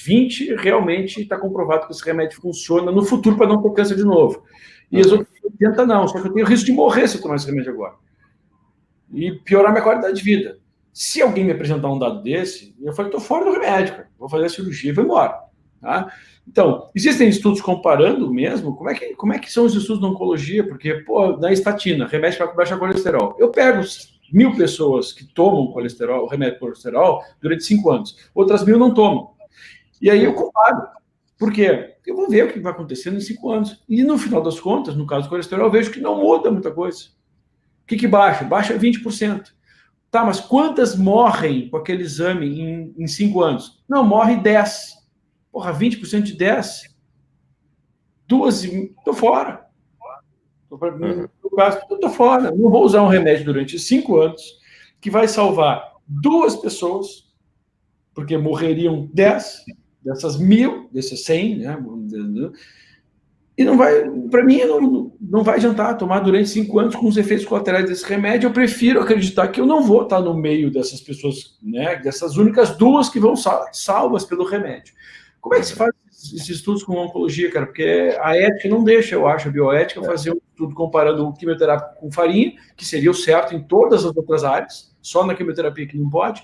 20 realmente está comprovado que esse remédio funciona no futuro para não ter câncer de novo. E as outras 80 não, só que eu tenho risco de morrer se eu tomar esse remédio agora. E piorar minha qualidade de vida. Se alguém me apresentar um dado desse, eu falo que estou fora do remédio, cara. Vou fazer a cirurgia e vou embora. Tá? Então, existem estudos comparando mesmo, como é que são os estudos na oncologia? Porque, pô, na estatina, remédio para baixar colesterol. Eu pego 1.000 pessoas que tomam colesterol, remédio para colesterol, durante 5 anos. Outras 1.000 não tomam. E aí eu comparo. Por quê? Eu vou ver o que vai acontecendo em 5 anos. E no final das contas, no caso do colesterol, eu vejo que não muda muita coisa. O que baixa? Baixa 20%. Tá, mas quantas morrem com aquele exame em 5 anos? Não, morre 10. Porra, 20% de 10? 12, tô fora. Tô fora. Não vou usar um remédio durante 5 anos que vai salvar 2 pessoas, porque morreriam 10 dessas 1.000, desses 100, né? E não vai, para mim, não vai adiantar tomar durante 5 anos com os efeitos colaterais desse remédio. Eu prefiro acreditar que eu não vou estar no meio dessas pessoas, né, dessas únicas 2 que vão salvas pelo remédio. Como é que se faz esses estudos com oncologia, cara? Porque a ética não deixa, eu acho, a bioética, fazer um estudo comparando quimioterapia com farinha, que seria o certo em todas as outras áreas, só na quimioterapia que não pode.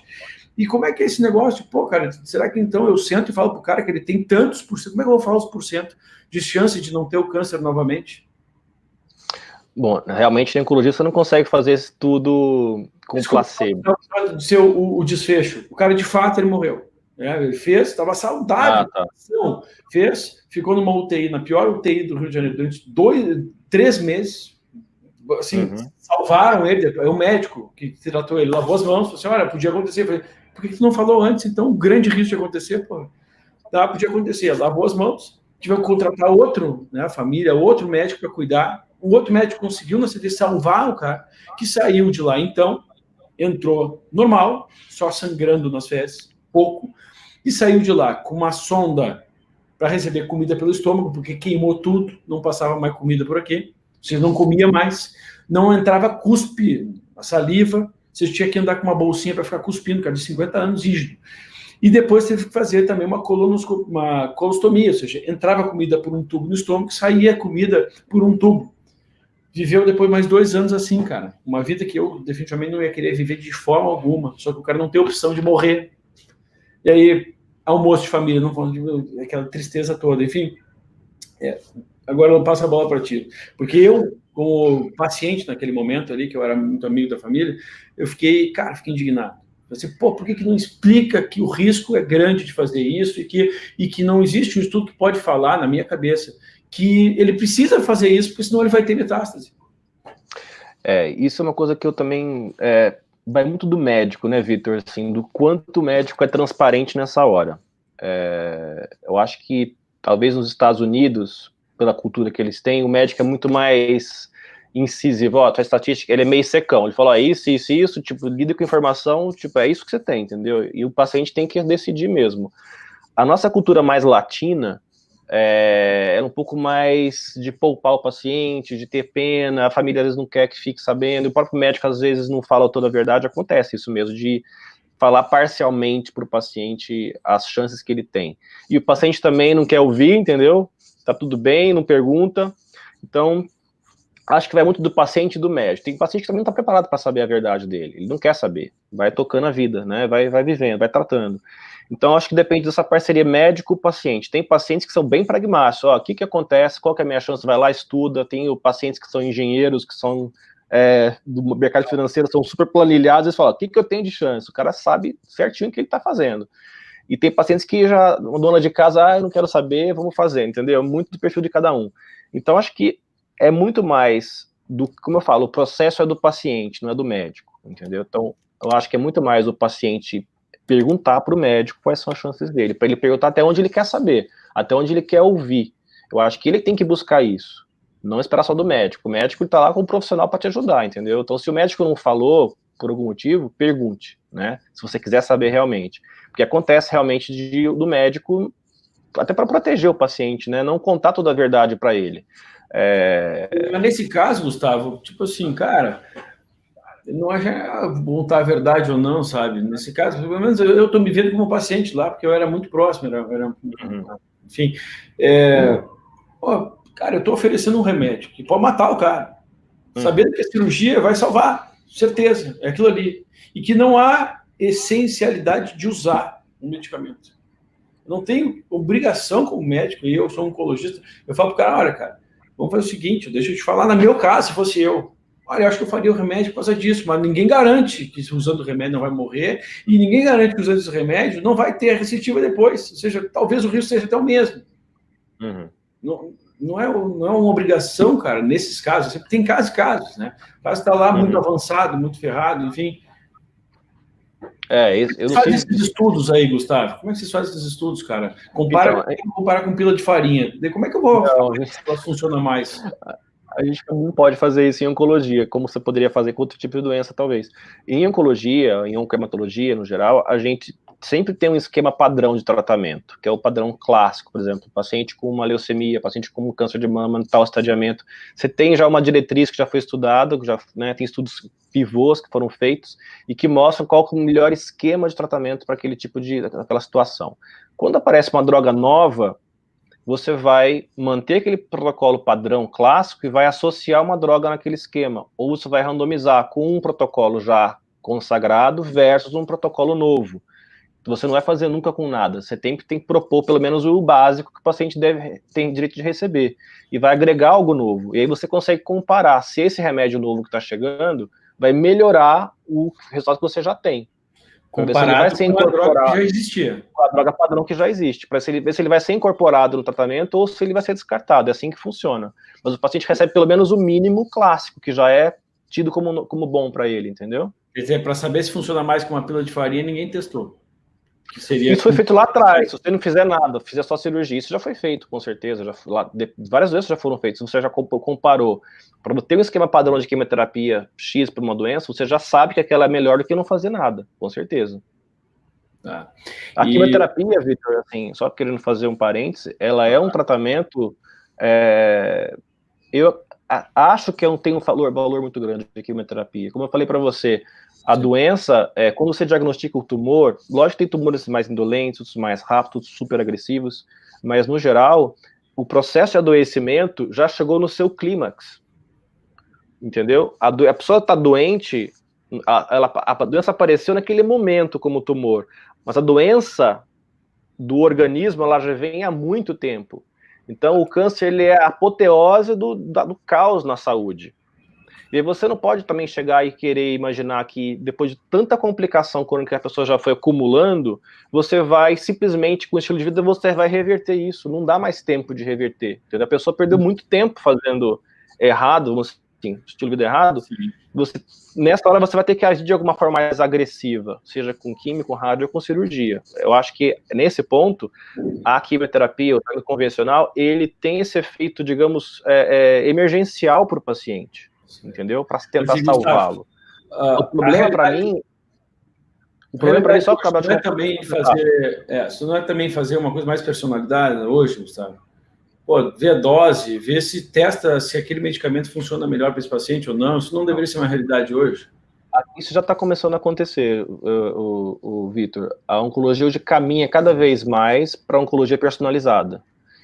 E como é que é esse negócio? Pô, cara, será que então eu sento e falo pro cara que ele tem tantos por cento? Como é que eu vou falar os porcento de chance de não ter o câncer novamente? Bom, realmente na oncologia você não consegue fazer isso tudo com placebo. Ser o desfecho. O cara, de fato, ele morreu. Né? Ele fez, estava saudável. Tá. Fez, ficou numa UTI, na pior UTI do Rio de Janeiro, durante 3 meses. Assim, salvaram ele. É o médico que tratou ele, lavou as mãos, falou assim, olha, podia acontecer. Eu falei, por que tu não falou antes, então? O grande risco de acontecer, pô. Tá, podia acontecer. Lavou as mãos, tivemos que contratar outro, né, a família, outro médico para cuidar. O outro médico conseguiu, na CT, salvar o cara, que saiu de lá. Então, entrou normal, só sangrando nas fezes, pouco, e saiu de lá com uma sonda para receber comida pelo estômago, porque queimou tudo, não passava mais comida por aqui, você não comia mais, não entrava cuspe, a saliva, você tinha que andar com uma bolsinha para ficar cuspindo, cara, de 50 anos, rígido. E depois teve que fazer também uma colostomia, ou seja, entrava comida por um tubo no estômago, saía comida por um tubo. Viveu depois mais 2 anos assim, cara. Uma vida que eu definitivamente não ia querer viver de forma alguma, só que o cara não tem opção de morrer. E aí, almoço de família, não falando aquela tristeza toda, enfim. Agora eu passo a bola para ti. Porque eu, como paciente naquele momento ali, que eu era muito amigo da família, eu fiquei indignado. Assim, pô, por que não explica que o risco é grande de fazer isso e que não existe um estudo que pode falar, na minha cabeça, que ele precisa fazer isso, porque senão ele vai ter metástase? Isso é uma coisa que eu também... vai muito do médico, né, Vitor? Assim, do quanto o médico é transparente nessa hora. Eu acho que, talvez nos Estados Unidos, pela cultura que eles têm, o médico é muito mais incisivo. Ó, tua estatística, ele é meio secão. Ele fala, isso, tipo, lida com informação, tipo, é isso que você tem, entendeu? E o paciente tem que decidir mesmo. A nossa cultura mais latina é um pouco mais de poupar o paciente, de ter pena, a família às vezes não quer que fique sabendo, o próprio médico às vezes não fala toda a verdade, acontece isso mesmo, de falar parcialmente para o paciente as chances que ele tem. E o paciente também não quer ouvir, entendeu? Tá tudo bem, não pergunta. Então, acho que vai muito do paciente e do médico. Tem paciente que também não está preparado para saber a verdade dele, ele não quer saber, vai tocando a vida, né? Vai vivendo, vai tratando. Então, acho que depende dessa parceria médico-paciente. Tem pacientes que são bem pragmáticos. Ó, o que acontece? Qual que é a minha chance? Vai lá, estuda. Tem pacientes que são engenheiros, que são do mercado financeiro, são super planilhados. Eles falam, o que eu tenho de chance? O cara sabe certinho o que ele está fazendo. E tem pacientes que já, uma dona de casa, eu não quero saber, vamos fazer, entendeu? Muito do perfil de cada um. Então, acho que é muito mais do, como eu falo, o processo é do paciente, não é do médico, entendeu? Então, eu acho que é muito mais o paciente perguntar para o médico quais são as chances dele, para ele perguntar até onde ele quer saber, até onde ele quer ouvir. Eu acho que ele tem que buscar isso, não esperar só do médico. O médico está lá como profissional para te ajudar, entendeu? Então, se o médico não falou, por algum motivo, pergunte, né? Se você quiser saber realmente. Porque acontece realmente do médico, até para proteger o paciente, né? Não contar toda a verdade para ele. Mas nesse caso, Gustavo, tipo assim, cara, não é bom estar a verdade ou não, sabe? Nesse caso, pelo menos eu estou me vendo como paciente lá, porque eu era muito próximo, enfim. Cara, eu estou oferecendo um remédio que pode matar o cara, sabendo que a cirurgia vai salvar, certeza, é aquilo ali. E que não há essencialidade de usar um medicamento. Eu não tenho obrigação como médico, e eu sou oncologista, eu falo para o cara, olha, cara, vamos fazer o seguinte, deixa eu te falar, no meu caso, se fosse eu, olha, eu acho que eu faria o remédio por causa disso, mas ninguém garante que usando o remédio não vai morrer, e ninguém garante que usando esse remédio não vai ter a recidiva depois, ou seja, talvez o risco seja até o mesmo. Não é uma obrigação, cara, nesses casos, sempre tem casos e casos, né? O caso está lá muito avançado, muito ferrado, enfim. Eu não sei. Esses estudos aí, Gustavo? Como é que vocês fazem esses estudos, cara? Comparar com pila de farinha. Como é que eu vou funciona mais? A gente não pode fazer isso em oncologia, como você poderia fazer com outro tipo de doença, talvez. Em oncologia, em oncohematologia, no geral, a gente sempre tem um esquema padrão de tratamento, que é o padrão clássico, por exemplo, paciente com uma leucemia, paciente com um câncer de mama, tal estadiamento. Você tem já uma diretriz que já foi estudada, tem estudos pivôs que foram feitos e que mostram qual é o melhor esquema de tratamento para aquela situação. Quando aparece uma droga nova, você vai manter aquele protocolo padrão clássico e vai associar uma droga naquele esquema, ou você vai randomizar com um protocolo já consagrado versus um protocolo novo. Você não vai fazer nunca com nada, você tem que propor pelo menos o básico que o paciente tem direito de receber, e vai agregar algo novo, e aí você consegue comparar se esse remédio novo que está chegando vai melhorar o resultado que você já tem. Comparado com a droga que já existia. Com a droga padrão que já existe, para ver se ele vai ser incorporado no tratamento ou se ele vai ser descartado, é assim que funciona. Mas o paciente recebe pelo menos o mínimo clássico, que já é tido como bom para ele, entendeu? Quer dizer, para saber se funciona mais com uma pílula de farinha, ninguém testou. Isso foi feito lá atrás, se você não fizer nada, fizer só cirurgia, isso já foi feito, com certeza, várias vezes já foram feitos, você já comparou, para ter um esquema padrão de quimioterapia X para uma doença, você já sabe que aquela é melhor do que não fazer nada, com certeza. A quimioterapia, Victor, assim, só querendo fazer um parêntese, ela é um tratamento, eu acho que tem um valor muito grande de quimioterapia, como eu falei para você, a doença, quando você diagnostica o tumor, lógico que tem tumores mais indolentes, outros mais rápidos, super agressivos, mas no geral, o processo de adoecimento já chegou no seu clímax, entendeu? A pessoa está doente, a doença apareceu naquele momento como tumor, mas a doença do organismo, ela já vem há muito tempo. Então, o câncer, ele é a apoteose do caos na saúde. E você não pode também chegar e querer imaginar que depois de tanta complicação crônica que a pessoa já foi acumulando, você vai simplesmente, com o estilo de vida, você vai reverter isso. Não dá mais tempo de reverter. Entendeu? A pessoa perdeu muito tempo fazendo errado, assim, estilo de vida errado. Nessa hora você vai ter que agir de alguma forma mais agressiva, seja com química, com rádio ou com cirurgia. Eu acho que, nesse ponto, a quimioterapia, o tratamento convencional, ele tem esse efeito, digamos, emergencial para o paciente. Entendeu? Para tentar salvá-lo. O problema para mim, só acabar de isso não é também fazer uma coisa mais personalizada hoje, Gustavo? Pô, ver a dose, ver se testa se aquele medicamento funciona melhor para esse paciente ou não. Isso não deveria ser uma realidade hoje. Isso já está começando a acontecer, Victor. A oncologia hoje caminha cada vez mais para a oncologia personalizada,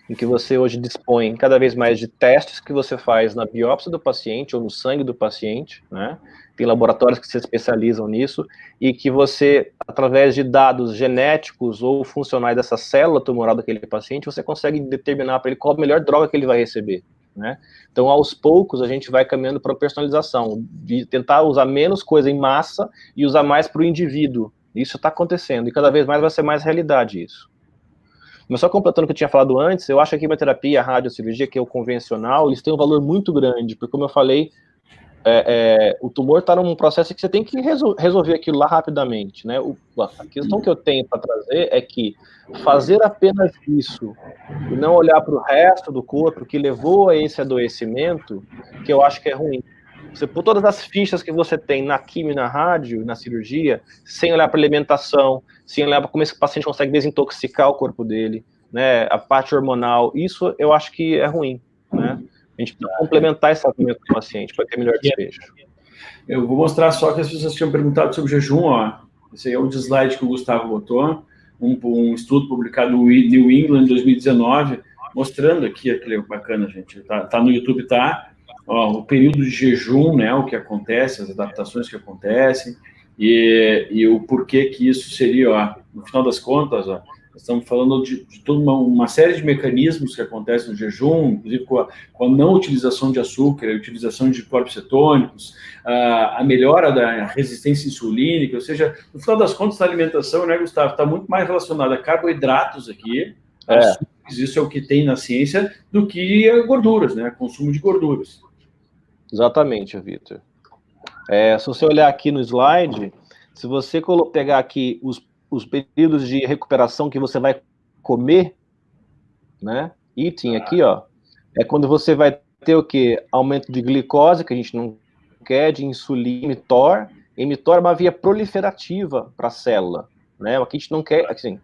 em que você hoje dispõe cada vez mais de testes que você faz na biópsia do paciente ou no sangue do paciente, né? Tem laboratórios que se especializam nisso, e que você, através de dados genéticos ou funcionais dessa célula tumoral daquele paciente, você consegue determinar para ele qual a melhor droga que ele vai receber, né? Então, aos poucos, a gente vai caminhando para a personalização, de tentar usar menos coisa em massa e usar mais para o indivíduo. Isso está acontecendo, e cada vez mais vai ser mais realidade isso. Mas só completando o que eu tinha falado antes, eu acho que a quimioterapia, a radiocirurgia, que é o convencional, eles têm um valor muito grande, porque, como eu falei, o tumor está num processo que você tem que resolver aquilo lá rapidamente, né? A questão que eu tenho para trazer é que fazer apenas isso e não olhar para o resto do corpo que levou a esse adoecimento, que eu acho que é ruim. você pôr todas as fichas que você tem na quimio, na rádio, na cirurgia, sem olhar para alimentação, sem olhar para como esse paciente consegue desintoxicar o corpo dele, né, a parte hormonal, isso eu acho que é ruim, né? A gente precisa complementar esse tratamento do paciente para ter melhor desfecho. Eu vou mostrar só que as pessoas tinham perguntado sobre jejum, ó. Esse aí é o slide que o Gustavo botou, um estudo publicado no New England em 2019, mostrando aqui, aquele bacana, gente, tá no YouTube, tá? Ó, o período de jejum, né, o que acontece, as adaptações que acontecem, e o porquê que isso seria, ó, no final das contas, ó, estamos falando de toda uma série de mecanismos que acontecem no jejum, inclusive com a não utilização de açúcar, a utilização de corpos cetônicos, a melhora da resistência insulínica, ou seja, no final das contas, a alimentação, né, Gustavo, está muito mais relacionada a carboidratos aqui, açúcares, isso é o que tem na ciência, do que a gorduras, né, consumo de gorduras. Exatamente, Vitor. Se você olhar aqui no slide, se você pegar aqui os períodos de recuperação que você vai comer, né? Eating aqui, ó, é quando você vai ter o quê? Aumento de glicose, que a gente não quer, de insulina, mTOR. E mTOR é uma via proliferativa para a célula, né? O que a gente não quer, assim,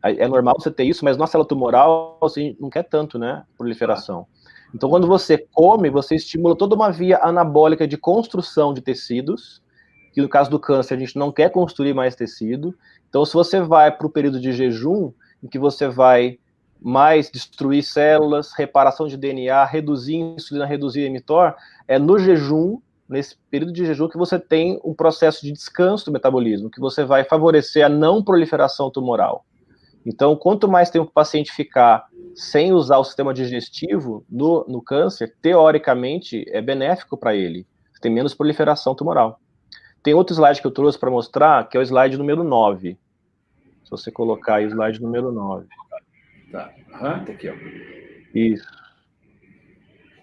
é normal você ter isso, mas na célula tumoral você não quer tanto, né? Proliferação. Então, quando você come, você estimula toda uma via anabólica de construção de tecidos, que no caso do câncer a gente não quer construir mais tecido. Então, se você vai para o período de jejum, em que você vai mais destruir células, reparação de DNA, reduzir insulina, reduzir mTOR, é no jejum, nesse período de jejum, que você tem um processo de descanso do metabolismo, que você vai favorecer a não proliferação tumoral. Então, quanto mais tempo o paciente ficar sem usar o sistema digestivo no câncer, teoricamente, é benéfico para ele. Tem menos proliferação tumoral. Tem outro slide que eu trouxe para mostrar, que é o slide número 9. Se você colocar aí o slide número 9. Tá, tá aqui, ó. Isso.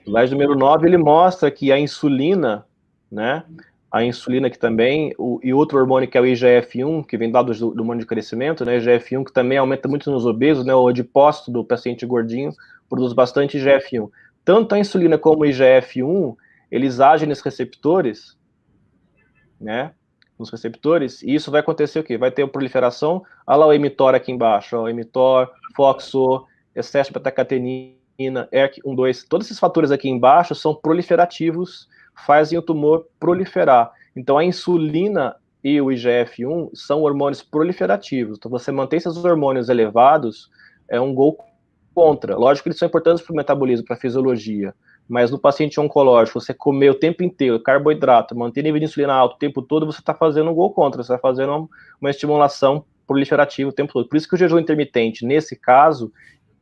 O slide número 9, ele mostra que a insulina, né? A insulina que também, e outro hormônio que é o IGF-1, que vem dados do hormônio de crescimento, né? IGF-1 que também aumenta muito nos obesos, né? O adipócito do paciente gordinho produz bastante IGF-1. Tanto a insulina como o IGF-1, eles agem nesses receptores, né? Nos receptores, e isso vai acontecer o quê? Vai ter a proliferação, olha lá o mTOR aqui embaixo, ó, o mTOR, FOXO, excesso de beta-catenina, ERK1, 2, todos esses fatores aqui embaixo são proliferativos, fazem o tumor proliferar. Então, a insulina e o IGF-1 são hormônios proliferativos. Então, você manter esses hormônios elevados é um gol contra. Lógico que eles são importantes para o metabolismo, para a fisiologia, mas no paciente oncológico, você comer o tempo inteiro carboidrato, manter nível de insulina alto o tempo todo, você está fazendo um gol contra, você está fazendo uma estimulação proliferativa o tempo todo. Por isso que o jejum intermitente, nesse caso,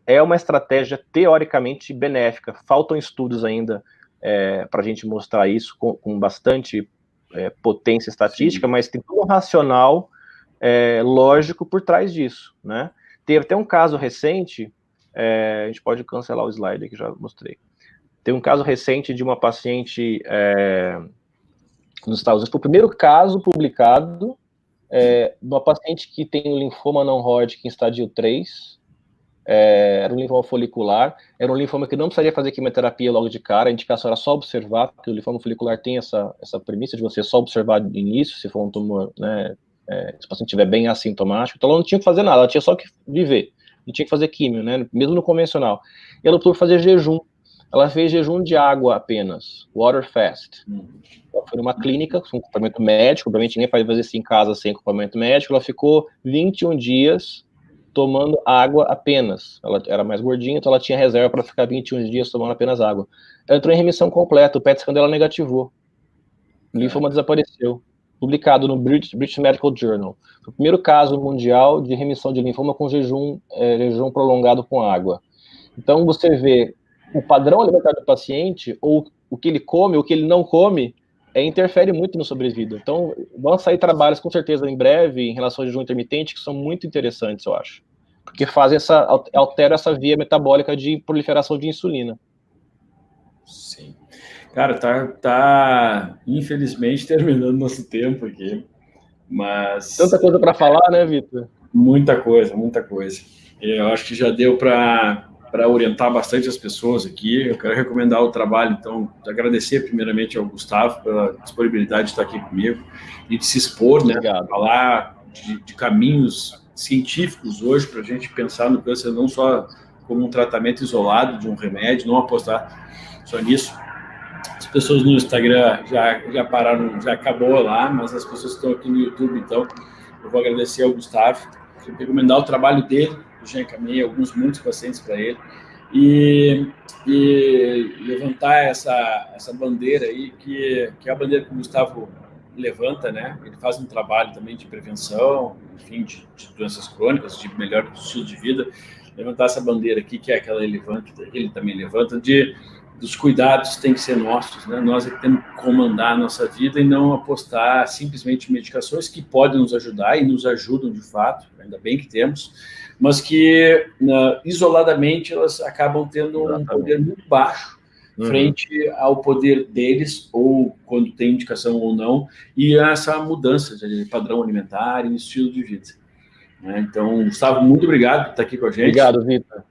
é uma estratégia teoricamente benéfica. Faltam estudos ainda para a gente mostrar isso com bastante potência estatística, mas tem todo um racional lógico por trás disso, né? Teve até um caso recente, a gente pode cancelar o slide que já mostrei. Tem um caso recente de uma paciente nos Estados Unidos, foi o primeiro caso publicado de uma paciente que tem um linfoma não Hodgkin estádio 3, era um linfoma folicular, era um linfoma que não precisaria fazer quimioterapia logo de cara, a indicação era só observar, porque o linfoma folicular tem essa premissa de você só observar de início, se for um tumor, né, se o paciente estiver bem assintomático, então ela não tinha que fazer nada, ela tinha só que viver, não tinha que fazer quimio, né, mesmo no convencional. E ela optou por fazer jejum. Ela fez jejum de água apenas, water fast. Ela foi numa clínica com acompanhamento médico, obviamente ninguém pode fazer isso em casa sem acompanhamento médico, ela ficou 21 dias tomando água apenas. Ela era mais gordinha, então ela tinha reserva para ficar 21 dias tomando apenas água. Ela entrou em remissão completa, o PET scan dela negativou. O linfoma desapareceu. Publicado no British Medical Journal. Foi o primeiro caso mundial de remissão de linfoma com jejum prolongado com água. Então você vê o padrão alimentar do paciente, ou o que ele come, o que ele não come, interfere muito no sobrevida. Então, vão sair trabalhos, com certeza, em breve, em relação ao jejum intermitente, que são muito interessantes, eu acho. Porque alteram essa via metabólica de proliferação de insulina. Sim. Cara, tá infelizmente, terminando nosso tempo aqui, mas... Tanta coisa para falar, né, Vitor? Muita coisa. Eu acho que já deu para para orientar bastante as pessoas aqui. Eu quero recomendar o trabalho, então, agradecer primeiramente ao Gustavo pela disponibilidade de estar aqui comigo e de se expor, né, falar de caminhos científicos hoje para a gente pensar no câncer não só como um tratamento isolado de um remédio, não apostar só nisso. As pessoas no Instagram já pararam, já acabou lá, mas as pessoas que estão aqui no YouTube, então, eu vou agradecer ao Gustavo, recomendar o trabalho dele, eu já encaminhei muitos pacientes para ele, e levantar essa bandeira aí, que é a bandeira que o Gustavo levanta, né? Ele faz um trabalho também de prevenção, enfim, de doenças crônicas, de melhor estilo de vida. Levantar essa bandeira aqui, que é aquela ele também levanta, dos cuidados tem que ser nossos, né? Nós é que temos que comandar a nossa vida e não apostar simplesmente em medicações que podem nos ajudar e nos ajudam de fato, ainda bem que temos, mas que isoladamente elas acabam tendo um poder muito baixo frente ao poder deles, ou quando tem indicação ou não, e essa mudança de padrão alimentar e estilo de vida. Então, Gustavo, muito obrigado por estar aqui com a gente. Obrigado, Vitor.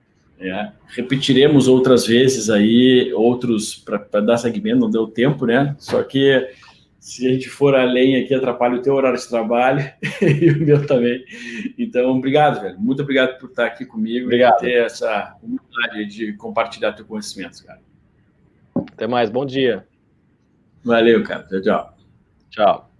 Repetiremos outras vezes aí, outros para dar segmento, não deu tempo, né? Só que se a gente for além aqui, atrapalha o teu horário de trabalho e o meu também. Então, obrigado, velho. Muito obrigado por estar aqui comigo. Obrigado. E ter essa humildade de compartilhar teu conhecimento, cara. Até mais, bom dia. Valeu, cara. Tchau, tchau. Tchau.